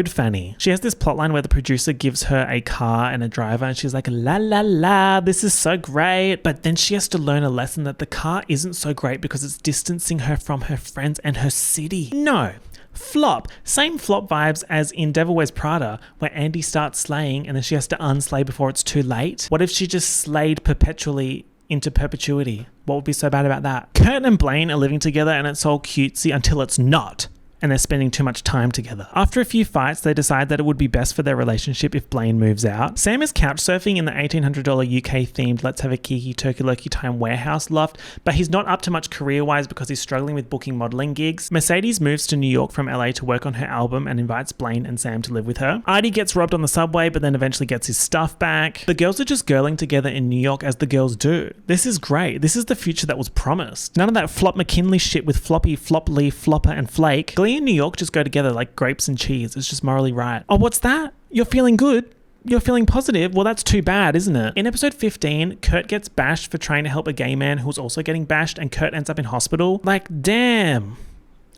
Fanny. She has this plotline where the producer gives her a car and a driver, and she's like, la la la, this is so great. But then she has to learn a lesson that the car isn't so great because it's distancing her from her friends and her city. No. Flop. Same flop vibes as in Devil Wears Prada, where Andy starts slaying and then she has to unslay before it's too late. What if she just slayed perpetually into perpetuity? What would be so bad about that? Kurt and Blaine are living together and it's all cutesy until it's not, and they're spending too much time together. After a few fights, they decide that it would be best for their relationship if Blaine moves out. Sam is couch surfing in the $1,800 UK-themed Let's Have a Kiki Turkey Lurkey Time warehouse loft, but he's not up to much career-wise because he's struggling with booking modelling gigs. Mercedes moves to New York from LA to work on her album and invites Blaine and Sam to live with her. Artie gets robbed on the subway, but then eventually gets his stuff back. The girls are just girling together in New York as the girls do. This is great. This is the future that was promised. None of that Flop McKinley shit with Floppy, Floply, Flopper, and Flake. Glee and New York just go together like grapes and cheese. It's just morally right. Oh, what's that? You're feeling good? You're feeling positive? Well, that's too bad, isn't it? In episode 15, Kurt gets bashed for trying to help a gay man who's also getting bashed, and Kurt ends up in hospital. Like, damn.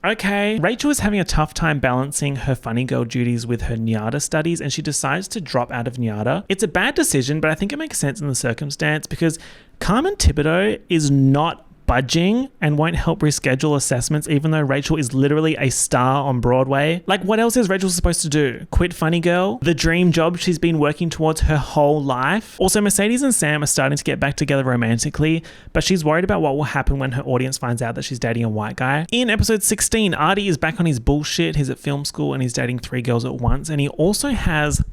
Okay. Rachel is having a tough time balancing her funny girl duties with her Nyada studies, and she decides to drop out of Nyada. It's a bad decision, but I think it makes sense in the circumstance because Carmen Thibodeau is not budging and won't help reschedule assessments, even though Rachel is literally a star on Broadway. Like, what else is Rachel supposed to do? Quit Funny Girl? The dream job she's been working towards her whole life? Also, Mercedes and Sam are starting to get back together romantically, but she's worried about what will happen when her audience finds out that she's dating a white guy. In episode 16, Artie is back on his bullshit. He's at film school and he's dating 3 girls at once, and he also has...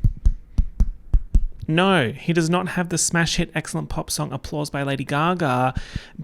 No, he does not have the smash hit excellent pop song Applause by Lady Gaga.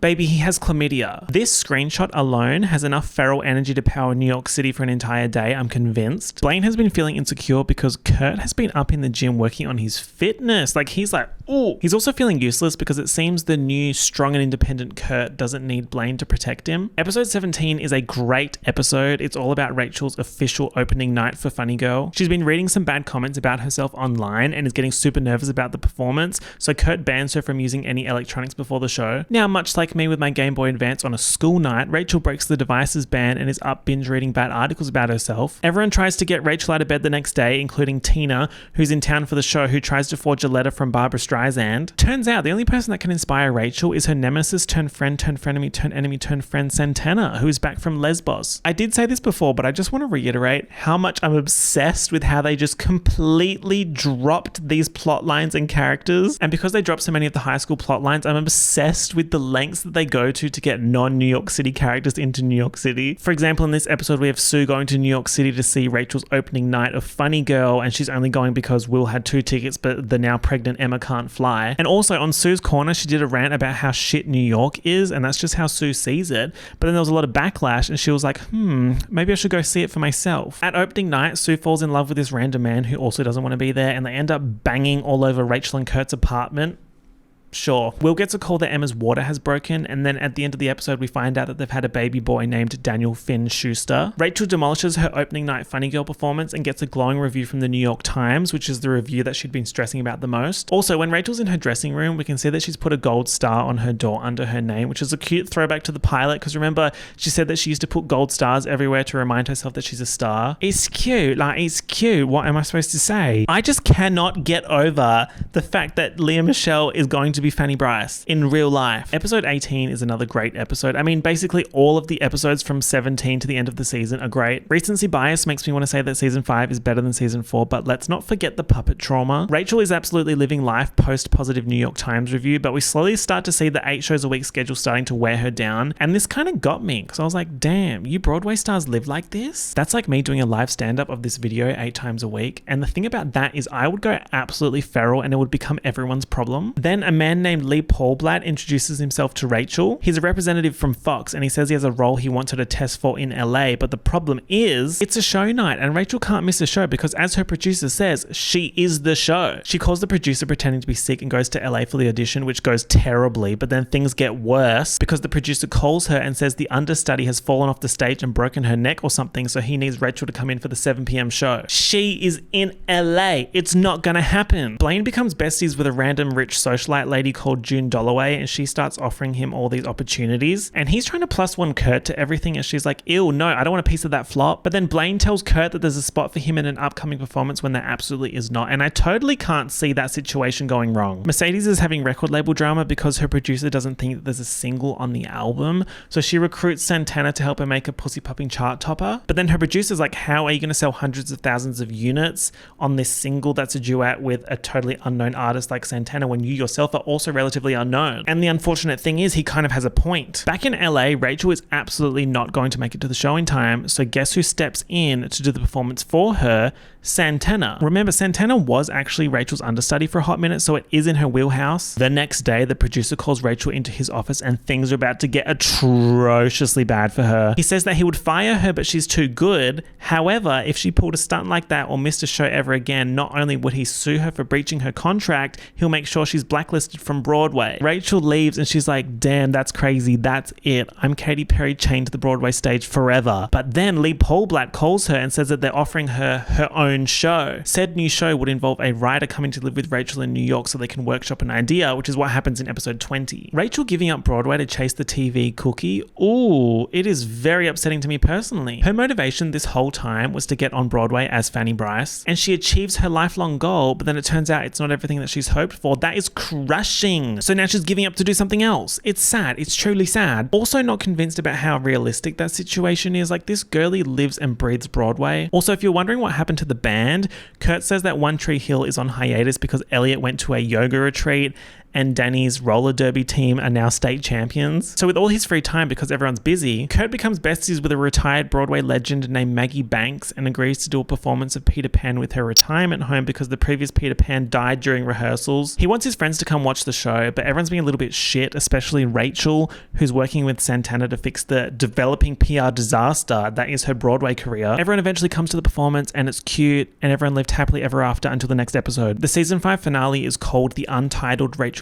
Baby, he has chlamydia. This screenshot alone has enough feral energy to power New York City for an entire day, I'm convinced. Blaine has been feeling insecure because Kurt has been up in the gym working on his fitness. Like, he's like, ooh. He's also feeling useless because it seems the new strong and independent Kurt doesn't need Blaine to protect him. Episode 17 is a great episode. It's all about Rachel's official opening night for Funny Girl. She's been reading some bad comments about herself online and is getting super nervous nervous about the performance, so Kurt bans her from using any electronics before the show. Now, much like me with my Game Boy Advance on a school night, Rachel breaks the device's ban and is up binge reading bad articles about herself. Everyone tries to get Rachel out of bed the next day, including Tina, who's in town for the show, who tries to forge a letter from Barbra Streisand. Turns out the only person that can inspire Rachel is her nemesis turned friend turned frenemy turned enemy turned friend Santana, who is back from Lesbos. I did say this before, but I just want to reiterate how much I'm obsessed with how they just completely dropped these plot lines and characters. And because they dropped so many of the high school plot lines, I'm obsessed with the lengths that they go to get non-New York City characters into New York City. For example, in this episode, we have Sue going to New York City to see Rachel's opening night of Funny Girl, and she's only going because Will had 2 tickets, but the now pregnant Emma can't fly. And also on Sue's corner, she did a rant about how shit New York is, and that's just how Sue sees it. But then there was a lot of backlash, and she was like, maybe I should go see it for myself. At opening night, Sue falls in love with this random man who also doesn't want to be there, and they end up banging all over Rachel and Kurt's apartment. Sure. Will gets a call that Emma's water has broken, and then at the end of the episode we find out that they've had a baby boy named Daniel Finn Schuster. Rachel demolishes her opening night Funny Girl performance and gets a glowing review from the New York Times, which is the review that she'd been stressing about the most. Also, when Rachel's in her dressing room, we can see that she's put a gold star on her door under her name, which is a cute throwback to the pilot, because remember, she said that she used to put gold stars everywhere to remind herself that she's a star. It's cute. It's cute. What am I supposed to say? I just cannot get over the fact that Leah Michelle is going to be Fanny Bryce in real life. Episode 18 is another great episode. I mean, basically all of the episodes from 17 to the end of the season are great. Recency bias makes me want to say that season 5 is better than season 4, but let's not forget the puppet trauma. Rachel is absolutely living life post positive New York Times review, but we slowly start to see the 8 shows a week schedule starting to wear her down, and this kind of got me because I was like, damn, you Broadway stars live like this? That's like me doing a live stand-up of this video 8 times a week, and the thing about that is I would go absolutely feral and it would become everyone's problem. Then a man named Lee Paulblatt introduces himself to Rachel. He's a representative from Fox and he says he has a role he wants her to test for in LA, but the problem is it's a show night and Rachel can't miss a show because, as her producer says, she is the show. She calls the producer pretending to be sick and goes to LA for the audition, which goes terribly, but then things get worse because the producer calls her and says the understudy has fallen off the stage and broken her neck or something, so he needs Rachel to come in for the 7 p.m. show. She is in LA. It's not gonna happen. Blaine becomes besties with a random rich socialite lady called June Dolloway, and she starts offering him all these opportunities, and he's trying to plus one Kurt to everything, and she's like, ew, no, I don't want a piece of that flop. But then Blaine tells Kurt that there's a spot for him in an upcoming performance when there absolutely is not, and I totally can't see that situation going wrong. Mercedes is having record label drama because her producer doesn't think that there's a single on the album, so she recruits Santana to help her make a pussy popping chart topper. But then her producer's like, how are you going to sell hundreds of thousands of units on this single that's a duet with a totally unknown artist like Santana when you yourself are also relatively unknown? And the unfortunate thing is he kind of has a point. Back in LA, Rachel is absolutely not going to make it to the show in time, so guess who steps in to do the performance for her? Santana. Remember, Santana was actually Rachel's understudy for a hot minute, so it is in her wheelhouse. The next day, the producer calls Rachel into his office and things are about to get atrociously bad for her. He says that he would fire her, but she's too good. However, if she pulled a stunt like that or missed a show ever again, not only would he sue her for breaching her contract, he'll make sure she's blacklisted from Broadway. Rachel leaves and she's like, damn, that's crazy. That's it. I'm Katy Perry chained to the Broadway stage forever. But then Lee Paulblatt calls her and says that they're offering her her own show. Said new show would involve a writer coming to live with Rachel in New York so they can workshop an idea, which is what happens in episode 20. Rachel giving up Broadway to chase the TV cookie? Ooh, it is very upsetting to me personally. Her motivation this whole time was to get on Broadway as Fanny Bryce, and she achieves her lifelong goal, but then it turns out it's not everything that she's hoped for. That is crushing. So now she's giving up to do something else. It's sad. It's truly sad. Also not convinced about how realistic that situation is. Like, this girlie lives and breathes Broadway. Also, if you're wondering what happened to the band, Kurt says that One Tree Hill is on hiatus because Elliot went to a yoga retreat and Danny's roller derby team are now state champions. So with all his free time, because everyone's busy, Kurt becomes besties with a retired Broadway legend named Maggie Banks and agrees to do a performance of Peter Pan with her retirement home because the previous Peter Pan died during rehearsals. He wants his friends to come watch the show, but everyone's being a little bit shit, especially Rachel, who's working with Santana to fix the developing PR disaster that is her Broadway career. Everyone eventually comes to the performance and it's cute, and everyone lived happily ever after until the next episode. The season 5 finale is called The Untitled Rachel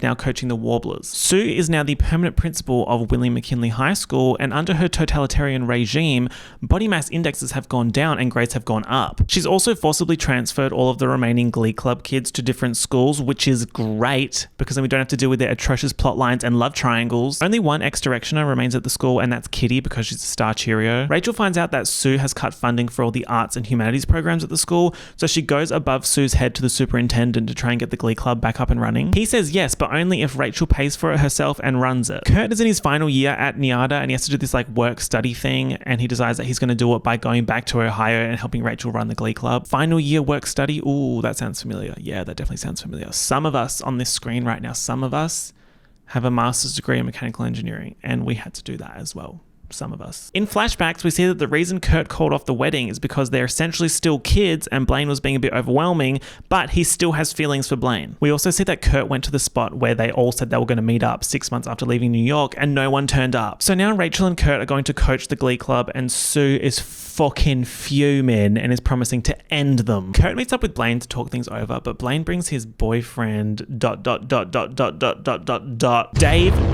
is now coaching the Warblers. Sue is now the permanent principal of William McKinley High School, and under her totalitarian regime, body mass indexes have gone down and grades have gone up. She's also forcibly transferred all of the remaining Glee Club kids to different schools, which is great because then we don't have to deal with their atrocious plot lines and love triangles. Only one ex-directioner remains at the school, and that's Kitty because she's a star Cheerio. Rachel finds out that Sue has cut funding for all the arts and humanities programs at the school, so she goes above Sue's head to the superintendent to try and get the Glee Club back up and running. He says yes, but only if Rachel pays for it herself and runs it. Kurt is in his final year at NIADA and he has to do this like work study thing, and he decides that he's going to do it by going back to Ohio and helping Rachel run the Glee Club. Final year work study. Ooh, that sounds familiar. Yeah, that definitely sounds familiar. Some of us on this screen right now, some of us have a master's degree in mechanical engineering, and we had to do that as well. Some of us. In flashbacks, we see that the reason Kurt called off the wedding is because they're essentially still kids and Blaine was being a bit overwhelming, but he still has feelings for Blaine. We also see that Kurt went to the spot where they all said they were going to meet up 6 months after leaving New York and no one turned up. So now Rachel and Kurt are going to coach the Glee Club and Sue is fucking fuming and is promising to end them. Kurt meets up with Blaine to talk things over, but Blaine brings his boyfriend ... Dave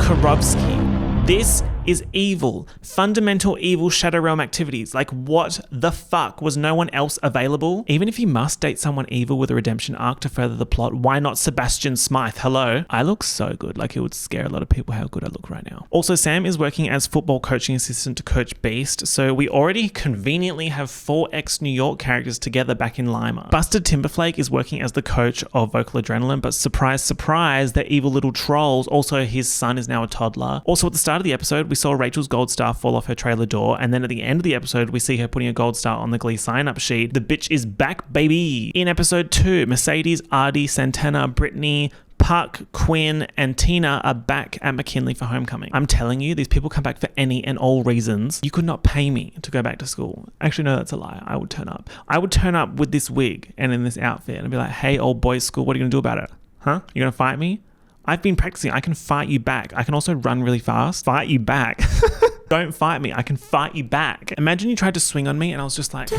Karofsky. This is evil. Fundamental evil Shadow Realm activities. Like, what the fuck? Was no one else available? Even if you must date someone evil with a redemption arc to further the plot, why not Sebastian Smythe? Hello? I look so good. Like, it would scare a lot of people how good I look right now. Also, Sam is working as football coaching assistant to Coach Beast, so we already conveniently have 4 ex-New York characters together back in Lima. Busted Timberflake is working as the coach of Vocal Adrenaline, but surprise, surprise, they're evil little trolls. Also, his son is now a toddler. Also, at the start of the episode, we saw Rachel's gold star fall off her trailer door, and then at the end of the episode we see her putting a gold star on the Glee sign-up sheet. The bitch is back, baby. In episode 2, Mercedes, Artie, Santana, Brittany, Puck, Quinn, and Tina are back at McKinley for homecoming. I'm telling you, these people come back for any and all reasons. You could not pay me to go back to school. Actually, no, that's a lie. I would turn up. I would turn up with this wig and in this outfit and be like, hey, old boys school, what are you going to do about it? Huh? You're going to fight me? I've been practicing. I can fight you back. I can also run really fast. Fight you back. Don't fight me. I can fight you back. Imagine you tried to swing on me and I was just like,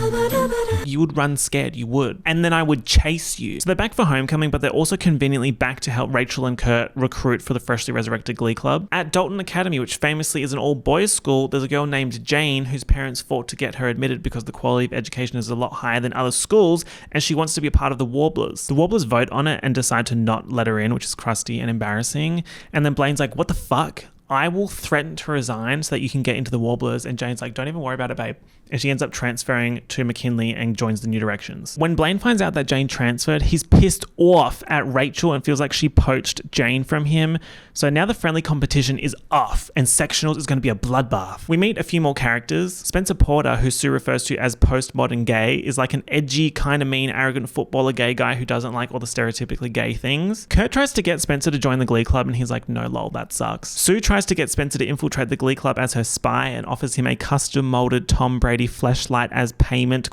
you would run scared. You would. And then I would chase you. So they're back for homecoming, but they're also conveniently back to help Rachel and Kurt recruit for the freshly resurrected Glee Club. At Dalton Academy, which famously is an all-boys school, there's a girl named Jane whose parents fought to get her admitted because the quality of education is a lot higher than other schools, and she wants to be a part of the Warblers. The Warblers vote on it and decide to not let her in, which is crusty and embarrassing. And then Blaine's like, what the fuck? I will threaten to resign so that you can get into the Warblers. And Jane's like, don't even worry about it, babe. And she ends up transferring to McKinley and joins the New Directions. When Blaine finds out that Jane transferred, he's pissed off at Rachel and feels like she poached Jane from him. So now the friendly competition is off and sectionals is going to be a bloodbath. We meet a few more characters. Spencer Porter, who Sue refers to as postmodern gay, is like an edgy, kind of mean, arrogant footballer gay guy who doesn't like all the stereotypically gay things. Kurt tries to get Spencer to join the Glee Club and he's like, no lol, that sucks. Sue tries to get Spencer to infiltrate the Glee Club as her spy and offers him a custom molded Tom Brady fleshlight as payment, ?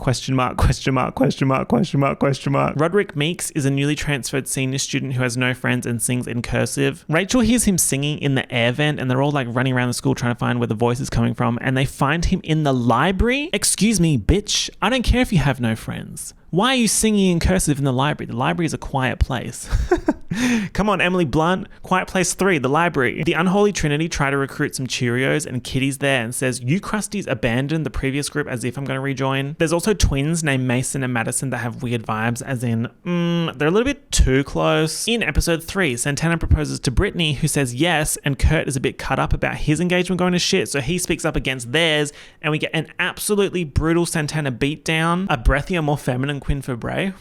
Roderick Meeks is a newly transferred senior student who has no friends and sings in cursive. Rachel hears him singing in the air vent and they're all like running around the school trying to find where the voice is coming from, and they find him in the library. Excuse me, bitch. I don't care if you have no friends. Why are you singing in cursive in the library? The library is a quiet place. Come on, Emily Blunt. Quiet Place 3, the library. The Unholy Trinity try to recruit some Cheerios and Kitty's there and says, you crusties abandoned the previous group as if I'm going to rejoin. There's also twins named Mason and Madison that have weird vibes, as in, they're a little bit too close. In episode 3, Santana proposes to Brittany, who says yes, and Kurt is a bit cut up about his engagement going to shit, so he speaks up against theirs, and we get an absolutely brutal Santana beatdown. A breathier, more feminine Quinn Fabray.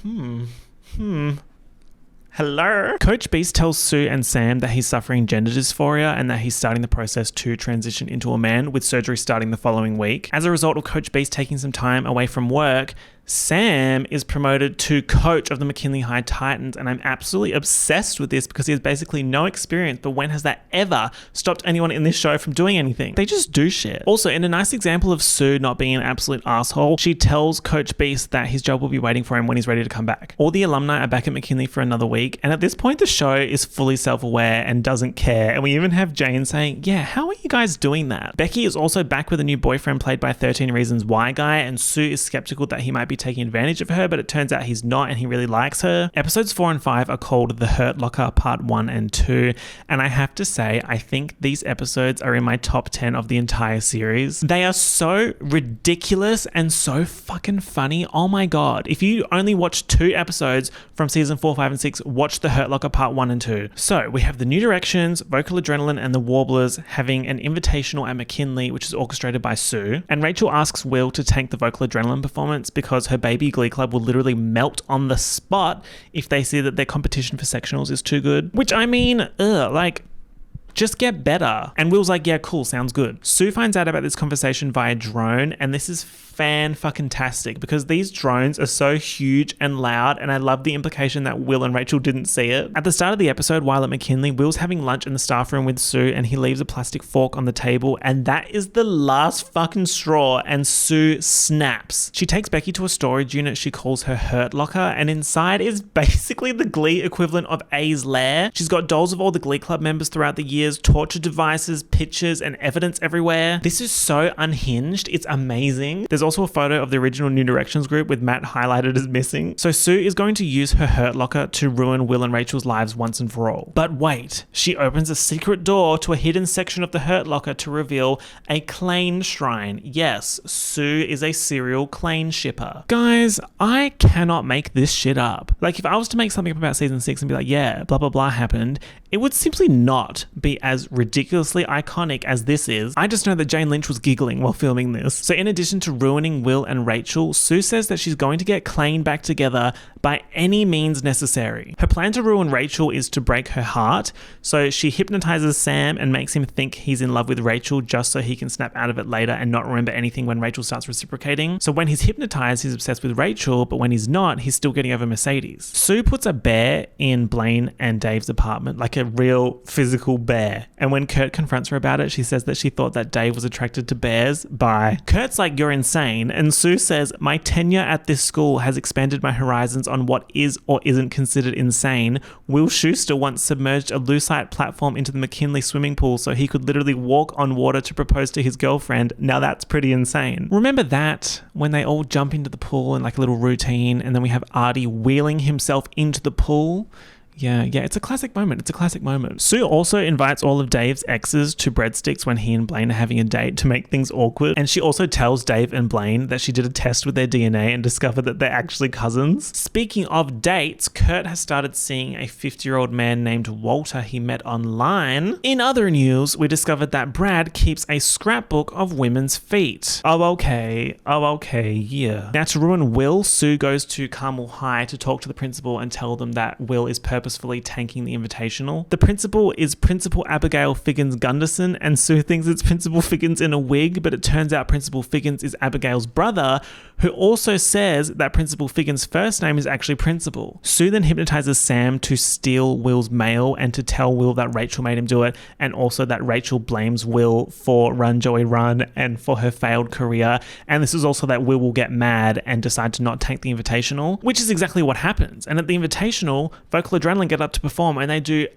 Hello. Coach Beast tells Sue and Sam that he's suffering gender dysphoria and that he's starting the process to transition into a man, with surgery starting the following week. As a result of Coach Beast taking some time away from work, Sam is promoted to coach of the McKinley High Titans, and I'm absolutely obsessed with this because he has basically no experience, but when has that ever stopped anyone in this show from doing anything? They just do shit. Also, in a nice example of Sue not being an absolute asshole, she tells Coach Beast that his job will be waiting for him when he's ready to come back. All the alumni are back at McKinley for another week, and at this point the show is fully self-aware and doesn't care, and we even have Jane saying, yeah, how are you guys doing that? Becky is also back with a new boyfriend played by 13 Reasons Why guy, and Sue is skeptical that he might be be taking advantage of her, but it turns out he's not and he really likes her. Episodes 4 and 5 are called The Hurt Locker Part 1 and 2, and I have to say, I think these episodes are in my top 10 of the entire series. They are so ridiculous and so fucking funny. Oh my god. If you only watch 2 episodes from season 4, 5, and 6, watch The Hurt Locker Part 1 and 2. So we have the New Directions, Vocal Adrenaline, and the Warblers having an invitational at McKinley, which is orchestrated by Sue. And Rachel asks Will to tank the Vocal Adrenaline performance because her baby Glee Club will literally melt on the spot if they see that their competition for sectionals is too good. Which, I mean, just get better. And Will's like, yeah, cool, sounds good. Sue finds out about this conversation via drone, and this is fan-fucking-tastic because these drones are so huge and loud, and I love the implication that Will and Rachel didn't see it. At the start of the episode, while at McKinley, Will's having lunch in the staff room with Sue, and he leaves a plastic fork on the table, and that is the last fucking straw, and Sue snaps. She takes Becky to a storage unit she calls her Hurt Locker, and inside is basically the Glee equivalent of A's lair. She's got dolls of all the Glee Club members throughout the years, torture devices, pictures, and evidence everywhere. This is so unhinged. It's amazing. There's also a photo of the original New Directions group with Matt highlighted as missing. So Sue is going to use her Hurt Locker to ruin Will and Rachel's lives once and for all. But wait, she opens a secret door to a hidden section of the Hurt Locker to reveal a Klain shrine. Yes, Sue is a serial Klain shipper. Guys, I cannot make this shit up. Like, if I was to make something up about season 6 and be like, yeah, blah, blah, blah happened, it would simply not be as ridiculously iconic as this is. I just know that Jane Lynch was giggling while filming this. So in addition to ruining Will and Rachel, Sue says that she's going to get Klain back together by any means necessary. Her plan to ruin Rachel is to break her heart, so she hypnotizes Sam and makes him think he's in love with Rachel just so he can snap out of it later and not remember anything when Rachel starts reciprocating. So when he's hypnotized, he's obsessed with Rachel, but when he's not, he's still getting over Mercedes. Sue puts a bear in Blaine and Dave's apartment, like a real physical bear. And when Kurt confronts her about it, she says that she thought that Dave was attracted to bears. Bye. Kurt's like, you're insane. And Sue says, my tenure at this school has expanded my horizons on what is or isn't considered insane. Will Schuester once submerged a lucite platform into the McKinley swimming pool so he could literally walk on water to propose to his girlfriend. Now that's pretty insane. Remember that when they all jump into the pool in like a little routine, and then we have Artie wheeling himself into the pool? Yeah, it's a classic moment. It's a classic moment. Sue also invites all of Dave's exes to breadsticks when he and Blaine are having a date to make things awkward. And she also tells Dave and Blaine that she did a test with their DNA and discovered that they're actually cousins. Speaking of dates, Kurt has started seeing a 50-year-old man named Walter he met online. In other news, we discovered that Brad keeps a scrapbook of women's feet. Oh, okay, yeah. Now, to ruin Will, Sue goes to Carmel High to talk to the principal and tell them that Will is purposefully tanking the invitational. The principal is Principal Abigail Figgins Gunderson, and Sue thinks it's Principal Figgins in a wig, but it turns out Principal Figgins is Abigail's brother, who also says that Principal Figgins' first name is actually Principal. Sue then hypnotizes Sam to steal Will's mail and to tell Will that Rachel made him do it, and also that Rachel blames Will for Run Joey Run and for her failed career. And this is also that Will will get mad and decide to not tank the invitational, which is exactly what happens. And at the invitational, Vocal Adrenaline get up to perform, and they do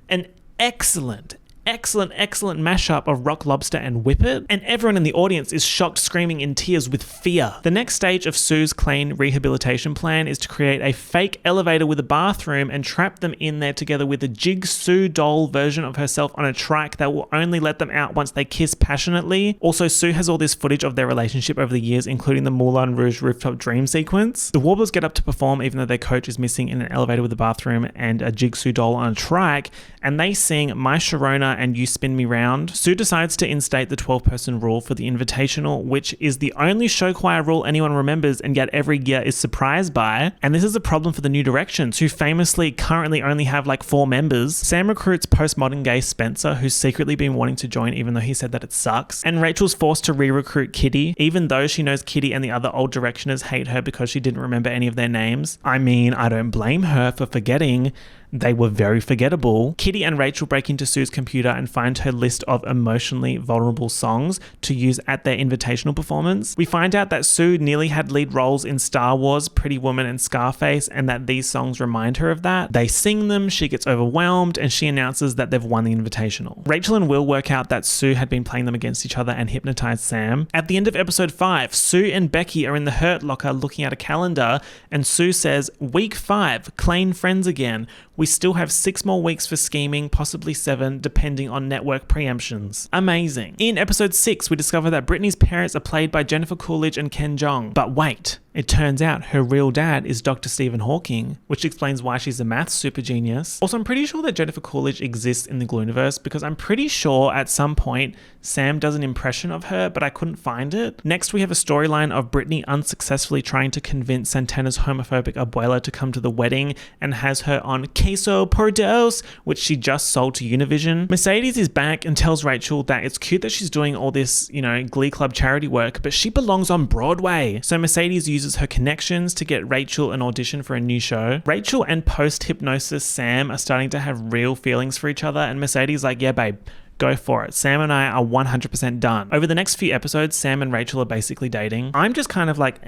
an excellent mashup of Rock Lobster and Whip It, and everyone in the audience is shocked, screaming in tears with fear. The next stage of Sue's Klain rehabilitation plan is to create a fake elevator with a bathroom and trap them in there together with a Jigsaw doll version of herself on a trike that will only let them out once they kiss passionately. Also, Sue has all this footage of their relationship over the years, including the Moulin Rouge rooftop dream sequence. The Warblers get up to perform even though their coach is missing in an elevator with a bathroom and a Jigsaw doll on a trike, and they sing My Sharona and You Spin Me Round. Sue decides to instate the 12-person rule for the invitational, which is the only show choir rule anyone remembers and yet every year is surprised by. And this is a problem for the New Directions, who famously currently only have like 4 members. Sam recruits postmodern gay Spencer, who's secretly been wanting to join even though he said that it sucks. And Rachel's forced to re-recruit Kitty, even though she knows Kitty and the other old Directioners hate her because she didn't remember any of their names. I mean, I don't blame her for forgetting. they were very forgettable. Kitty and Rachel break into Sue's computer and find her list of emotionally vulnerable songs to use at their invitational performance. We find out that Sue nearly had lead roles in Star Wars, Pretty Woman and Scarface, and that these songs remind her of that. They sing them, she gets overwhelmed, and she announces that they've won the invitational. Rachel and Will work out that Sue had been playing them against each other and hypnotized Sam. At the end of episode 5, Sue and Becky are in the Hurt Locker looking at a calendar, and Sue says, "Week 5, Clayne friends again. We still have 6 more weeks for scheming, possibly 7, depending on network preemptions." Amazing. In episode 6, we discover that Brittany's parents are played by Jennifer Coolidge and Ken Jeong. But wait, it turns out her real dad is Dr. Stephen Hawking, which explains why she's a maths super genius. Also, I'm pretty sure that Jennifer Coolidge exists in the Gleeniverse because I'm pretty sure at some point Sam does an impression of her, but I couldn't find it. Next, we have a storyline of Brittany unsuccessfully trying to convince Santana's homophobic abuela to come to the wedding and has her on queso por dos, which she just sold to Univision. Mercedes is back and tells Rachel that it's cute that she's doing all this, Glee Club charity work, but she belongs on Broadway. So Mercedes uses her connections to get Rachel an audition for a new show. Rachel and post-hypnosis Sam are starting to have real feelings for each other, and Mercedes is like, yeah, babe, go for it. Sam and I are 100% done. Over the next few episodes, Sam and Rachel are basically dating. I'm just kind of like,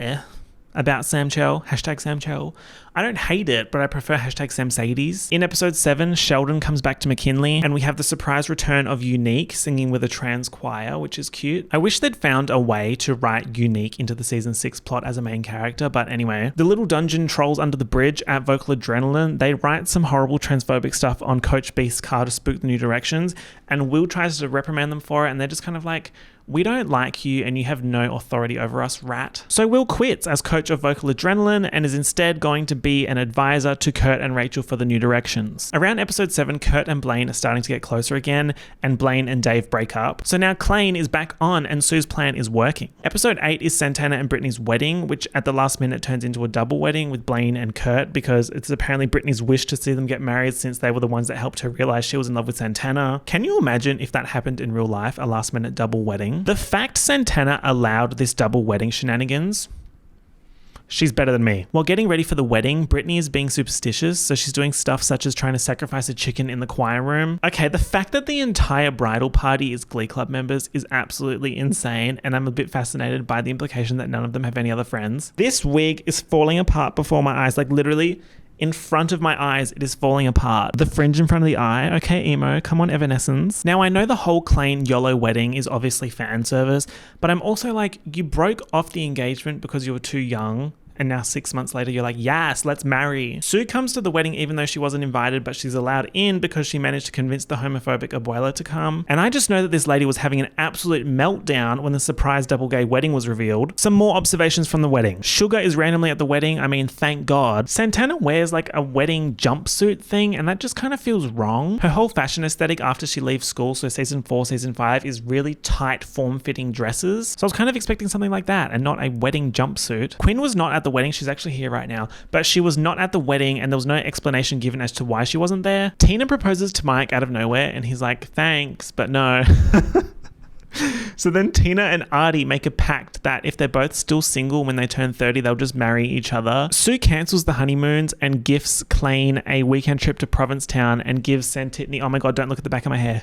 about Sam Chell, hashtag Sam Chell. I don't hate it, but I prefer hashtag Samsadies. In episode 7, Sheldon comes back to McKinley, and we have the surprise return of Unique singing with a trans choir, which is cute. I wish they'd found a way to write Unique into the season 6 plot as a main character, but anyway. The little dungeon trolls under the bridge at Vocal Adrenaline, they write some horrible transphobic stuff on Coach Beast's car to spook the New Directions, and Will tries to reprimand them for it, and they're just kind of like, we don't like you and you have no authority over us, rat. So Will quits as coach of Vocal Adrenaline and is instead going to be an advisor to Kurt and Rachel for the New Directions. Around episode 7, Kurt and Blaine are starting to get closer again, and Blaine and Dave break up. So now Clayne is back on and Sue's plan is working. Episode 8 is Santana and Brittany's wedding, which at the last minute turns into a double wedding with Blaine and Kurt because it's apparently Brittany's wish to see them get married since they were the ones that helped her realize she was in love with Santana. Can you imagine if that happened in real life, a last minute double wedding? The fact Santana allowed this double wedding shenanigans, she's better than me. While getting ready for the wedding, Brittany is being superstitious, so she's doing stuff such as trying to sacrifice a chicken in the choir room. Okay, the fact that the entire bridal party is Glee Club members is absolutely insane, and I'm a bit fascinated by the implication that none of them have any other friends. This wig is falling apart before my eyes, like literally in front of my eyes, it is falling apart. The fringe in front of the eye, okay, emo, come on, Evanescence. Now, I know the whole Clayne YOLO wedding is obviously fan service, but I'm also like, you broke off the engagement because you were too young, and now 6 months later, you're like, yes, let's marry. Sue comes to the wedding even though she wasn't invited, but she's allowed in because she managed to convince the homophobic abuela to come. And I just know that this lady was having an absolute meltdown when the surprise double gay wedding was revealed. Some more observations from the wedding. Sugar is randomly at the wedding. I mean, thank God. Santana wears like a wedding jumpsuit thing, and that just kind of feels wrong. Her whole fashion aesthetic after she leaves school, so season 4, season 5, is really tight, form-fitting dresses. So I was kind of expecting something like that and not a wedding jumpsuit. Quinn was not at the wedding. She's actually here right now, but she was not at the wedding and there was no explanation given as to why she wasn't there. Tina proposes to Mike out of nowhere and he's like, thanks, but no. So then Tina and Artie make a pact that if they're both still single when they turn 30, they'll just marry each other. Sue cancels the honeymoons and gifts Clayne a weekend trip to Provincetown and gives Santitney, oh my God, don't look at the back of my hair.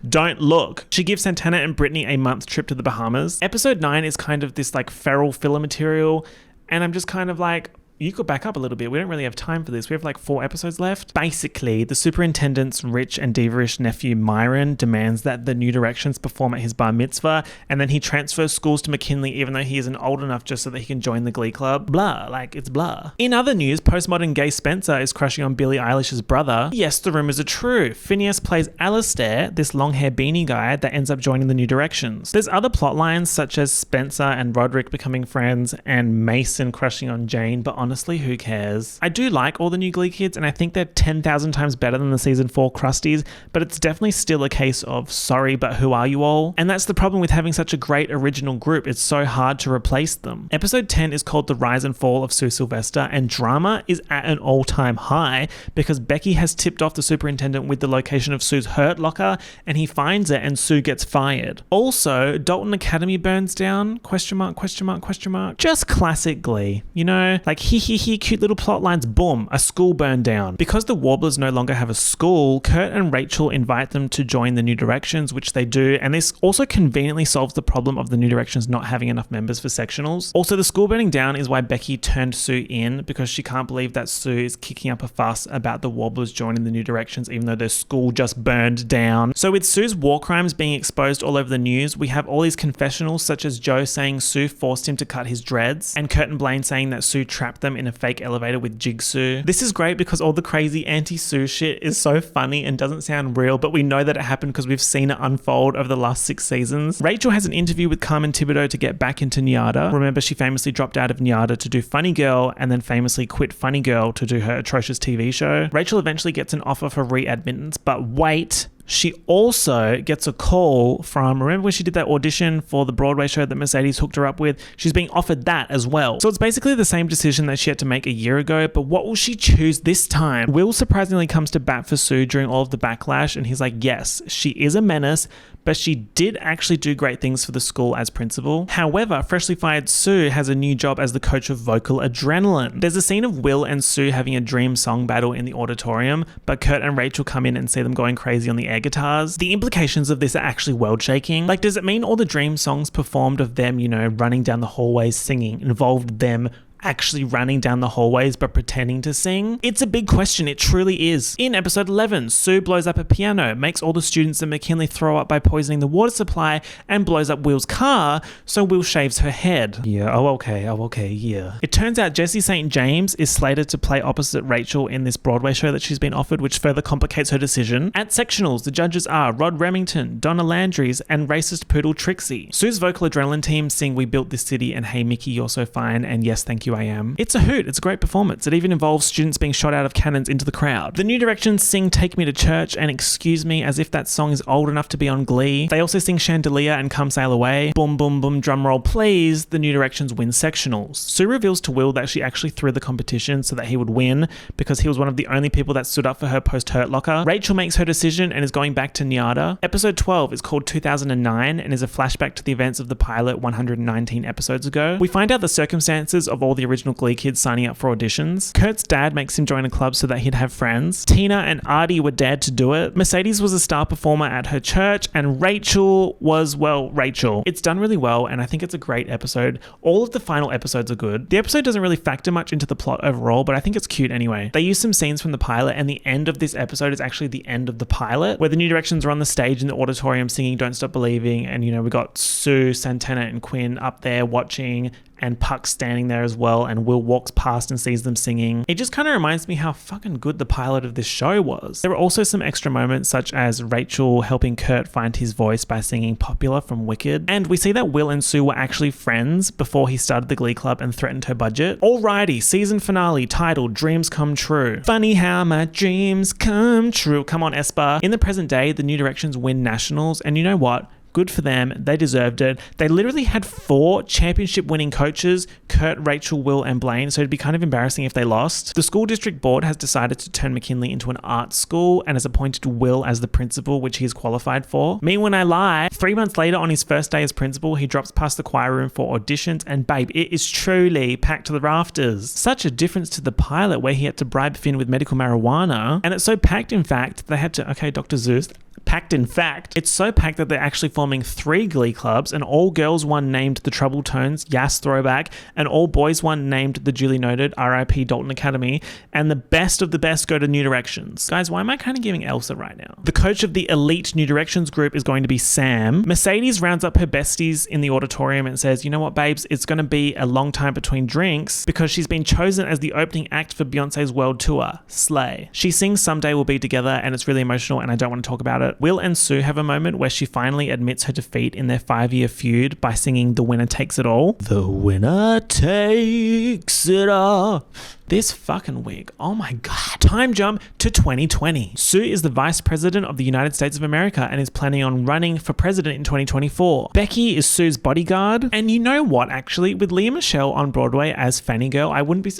Don't look. She gives Santana and Brittany a month trip to the Bahamas. Episode 9 is kind of this like feral filler material, and I'm just kind of like, you could back up a little bit. We don't really have time for this. We have like 4 episodes left. Basically, the superintendent's rich and diva-ish nephew Myron demands that the New Directions perform at his bar mitzvah, and then he transfers schools to McKinley even though he isn't old enough just so that he can join the Glee Club. Blah, like it's blah. In other news, postmodern gay Spencer is crushing on Billie Eilish's brother. Yes, the rumors are true. Phineas plays Alistair, this long-hair beanie guy that ends up joining the New Directions. There's other plot lines such as Spencer and Roderick becoming friends and Mason crushing on Jane, but honestly, who cares? I do like all the new Glee kids, and I think they're 10,000 times better than the season 4 crusties, but it's definitely still a case of sorry, but who are you all? And that's the problem with having such a great original group. It's so hard to replace them. Episode 10 is called The Rise and Fall of Sue Sylvester, and drama is at an all-time high because Becky has tipped off the superintendent with the location of Sue's Hurt Locker, and he finds it, and Sue gets fired. Also, Dalton Academy burns down, question mark, question mark, question mark. Just classic Glee. You know, like hee, cute little plot lines, boom, a school burned down. Because the Warblers no longer have a school, Kurt and Rachel invite them to join the New Directions, which they do, and this also conveniently solves the problem of the New Directions not having enough members for sectionals. Also, the school burning down is why Becky turned Sue in, because she can't believe that Sue is kicking up a fuss about the Warblers joining the New Directions even though their school just burned down. So with Sue's war crimes being exposed all over the news, we have all these confessionals such as Joe saying Sue forced him to cut his dreads, and Kurt and Blaine saying that Sue trapped them in a fake elevator with Jigsaw. This is great because all the crazy anti-Sue shit is so funny and doesn't sound real, but we know that it happened because we've seen it unfold over the last 6 seasons. Rachel has an interview with Carmen Thibodeau to get back into NYADA. Remember, she famously dropped out of NYADA to do Funny Girl and then famously quit Funny Girl to do her atrocious TV show. Rachel eventually gets an offer for readmittance, but wait, she also gets a call from, remember when she did that audition for the Broadway show that Mercedes hooked her up with? She's being offered that as well. So it's basically the same decision that she had to make a year ago, but what will she choose this time? Will surprisingly comes to bat for Sue during all of the backlash, and he's like, yes, she is a menace, but she did actually do great things for the school as principal. However, freshly fired Sue has a new job as the coach of vocal adrenaline. There's a scene of Will and Sue having a dream song battle in the auditorium, but Kurt and Rachel come in and see them going crazy on the air guitars. The implications of this are actually world-shaking. Like, does it mean all the dream songs performed of them, running down the hallways singing involved them actually running down the hallways but pretending to sing? It's a big question, it truly is. In episode 11, Sue blows up a piano, makes all the students at McKinley throw up by poisoning the water supply, and blows up Will's car, so Will shaves her head. Yeah, okay, yeah. It turns out Jessie St. James is slated to play opposite Rachel in this Broadway show that she's been offered, which further complicates her decision. At sectionals, the judges are Rod Remington, Donna Landry's, and racist poodle Trixie. Sue's vocal adrenaline team sing We Built This City and Hey Mickey, You're So Fine, and Yes Thank You I Am. It's a hoot, it's a great performance. It even involves students being shot out of cannons into the crowd. The New Directions sing Take Me to Church and Excuse Me as if that song is old enough to be on Glee. They also sing Chandelier and Come Sail Away. Boom boom boom drumroll please, the New Directions win sectionals. Sue reveals to Will that she actually threw the competition so that he would win because he was one of the only people that stood up for her post-Hurt Locker. Rachel makes her decision and is going back to NYADA. Episode 12 is called 2009 and is a flashback to the events of the pilot 119 episodes ago. We find out the circumstances of all the original Glee kids signing up for auditions. Kurt's dad makes him join a club so that he'd have friends. Tina and Artie were dared to do it. Mercedes was a star performer at her church, and Rachel was, well, Rachel. It's done really well, and I think it's a great episode. All of the final episodes are good. The episode doesn't really factor much into the plot overall, but I think it's cute anyway. They use some scenes from the pilot, and the end of this episode is actually the end of the pilot, where the New Directions are on the stage in the auditorium singing Don't Stop Believing, and we got Sue, Santana, and Quinn up there watching, and Puck's standing there as well, and Will walks past and sees them singing. It just kind of reminds me how fucking good the pilot of this show was. There were also some extra moments such as Rachel helping Kurt find his voice by singing Popular from Wicked, and we see that Will and Sue were actually friends before he started the Glee Club and threatened her budget. Alrighty, season finale titled Dreams Come True. Funny how my dreams come true. Come on, Espa. In the present day, the New Directions win nationals, and you know what? Good for them. They deserved it. They literally had 4 championship-winning coaches, Kurt, Rachel, Will, and Blaine, so it'd be kind of embarrassing if they lost. The school district board has decided to turn McKinley into an art school and has appointed Will as the principal, which he is qualified for. Me when I lie. 3 months later, on his first day as principal, he drops past the choir room for auditions, and babe, it is truly packed to the rafters. Such a difference to the pilot where he had to bribe Finn with medical marijuana, and it's so packed, in fact, they had to, okay, Dr. Zeus, packed in fact. It's so packed that they're actually forming 3 Glee clubs, an all-girls one named the Trouble Tones, Yas Throwback, an all-boys one named the duly noted RIP Dalton Academy, and the best of the best go to New Directions. Guys, why am I kind of giving Elsa right now? The coach of the elite New Directions group is going to be Sam. Mercedes rounds up her besties in the auditorium and says, you know what, babes, it's going to be a long time between drinks because she's been chosen as the opening act for Beyonce's world tour. Slay. She sings Someday We'll Be Together, and it's really emotional, and I don't want to talk about it. Will and Sue have a moment where she finally admits her defeat in their 5-year feud by singing The Winner Takes It All. The winner takes it all. This fucking wig. Oh my God. Time jump to 2020. Sue is the Vice President of the United States of America and is planning on running for president in 2024. Becky is Sue's bodyguard. And you know what, actually, with Lea Michele on Broadway as Fanny Girl, I wouldn't be...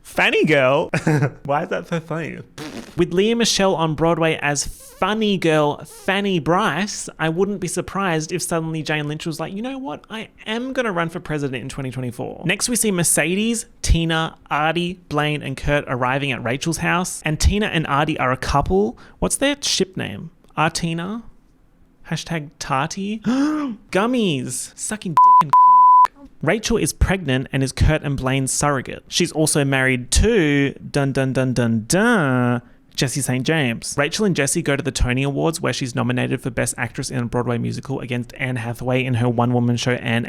Fanny Girl? Why is that so funny? With Lea Michele on Broadway as funny girl Fanny Bryce, I wouldn't be surprised if suddenly Jane Lynch was like, you know what, I am going to run for president in 2024. Next we see Mercedes, Tina, Artie, Blaine and Kurt arriving at Rachel's house, and Tina and Artie are a couple. What's their ship name? Artina? Hashtag Tati? Gummies! Sucking dick and cock. Rachel is pregnant and is Kurt and Blaine's surrogate. She's also married to Jessie St. James. Rachel and Jessie go to the Tony Awards where she's nominated for Best Actress in a Broadway Musical against Anne Hathaway in her one-woman show Anne!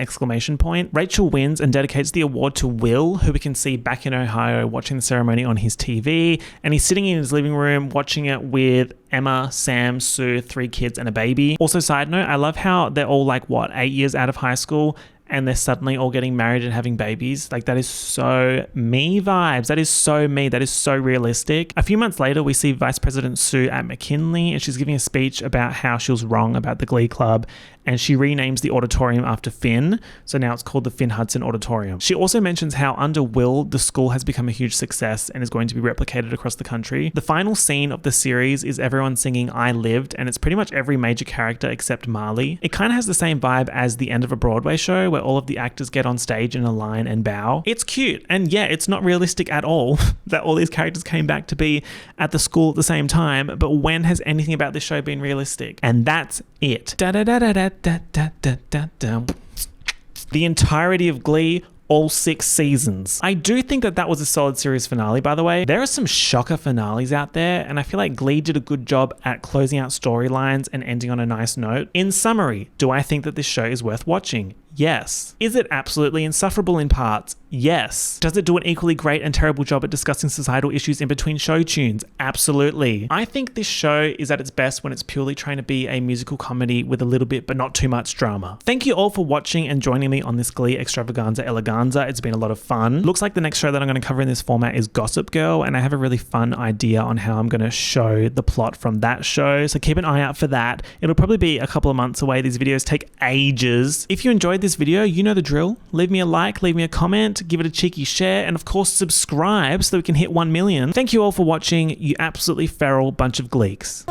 Rachel wins and dedicates the award to Will, who we can see back in Ohio watching the ceremony on his TV, and he's sitting in his living room watching it with Emma, Sam, Sue, 3 kids and a baby. Also, side note, I love how they're all 8 years out of high school and they're suddenly all getting married and having babies. That is so me vibes. That is so me. That is so realistic. A few months later, we see Vice President Sue at McKinley, and she's giving a speech about how she was wrong about the Glee Club, and she renames the auditorium after Finn. So now it's called the Finn Hudson Auditorium. She also mentions how under Will, the school has become a huge success and is going to be replicated across the country. The final scene of the series is everyone singing I Lived, and it's pretty much every major character except Marley. It kind of has the same vibe as the end of a Broadway show where all of the actors get on stage in a line and bow. It's cute, and yeah, it's not realistic at all that all these characters came back to be at the school at the same time, but when has anything about this show been realistic? And that's it. The entirety of Glee, all 6 seasons. I do think that was a solid series finale, by the way. There are some shocker finales out there, and I feel like Glee did a good job at closing out storylines and ending on a nice note. In summary, do I think that this show is worth watching? Yes. Is it absolutely insufferable in parts? Yes. Does it do an equally great and terrible job at discussing societal issues in between show tunes? Absolutely. I think this show is at its best when it's purely trying to be a musical comedy with a little bit but not too much drama. Thank you all for watching and joining me on this Glee extravaganza eleganza. It's been a lot of fun. Looks like the next show that I'm going to cover in this format is Gossip Girl, and I have a really fun idea on how I'm going to show the plot from that show, so keep an eye out for that. It'll probably be a couple of months away. These videos take ages. If you enjoyed this video, you know the drill. Leave me a like, leave me a comment, give it a cheeky share, and of course subscribe so that we can hit 1 million. Thank you all for watching, you absolutely feral bunch of gleeks.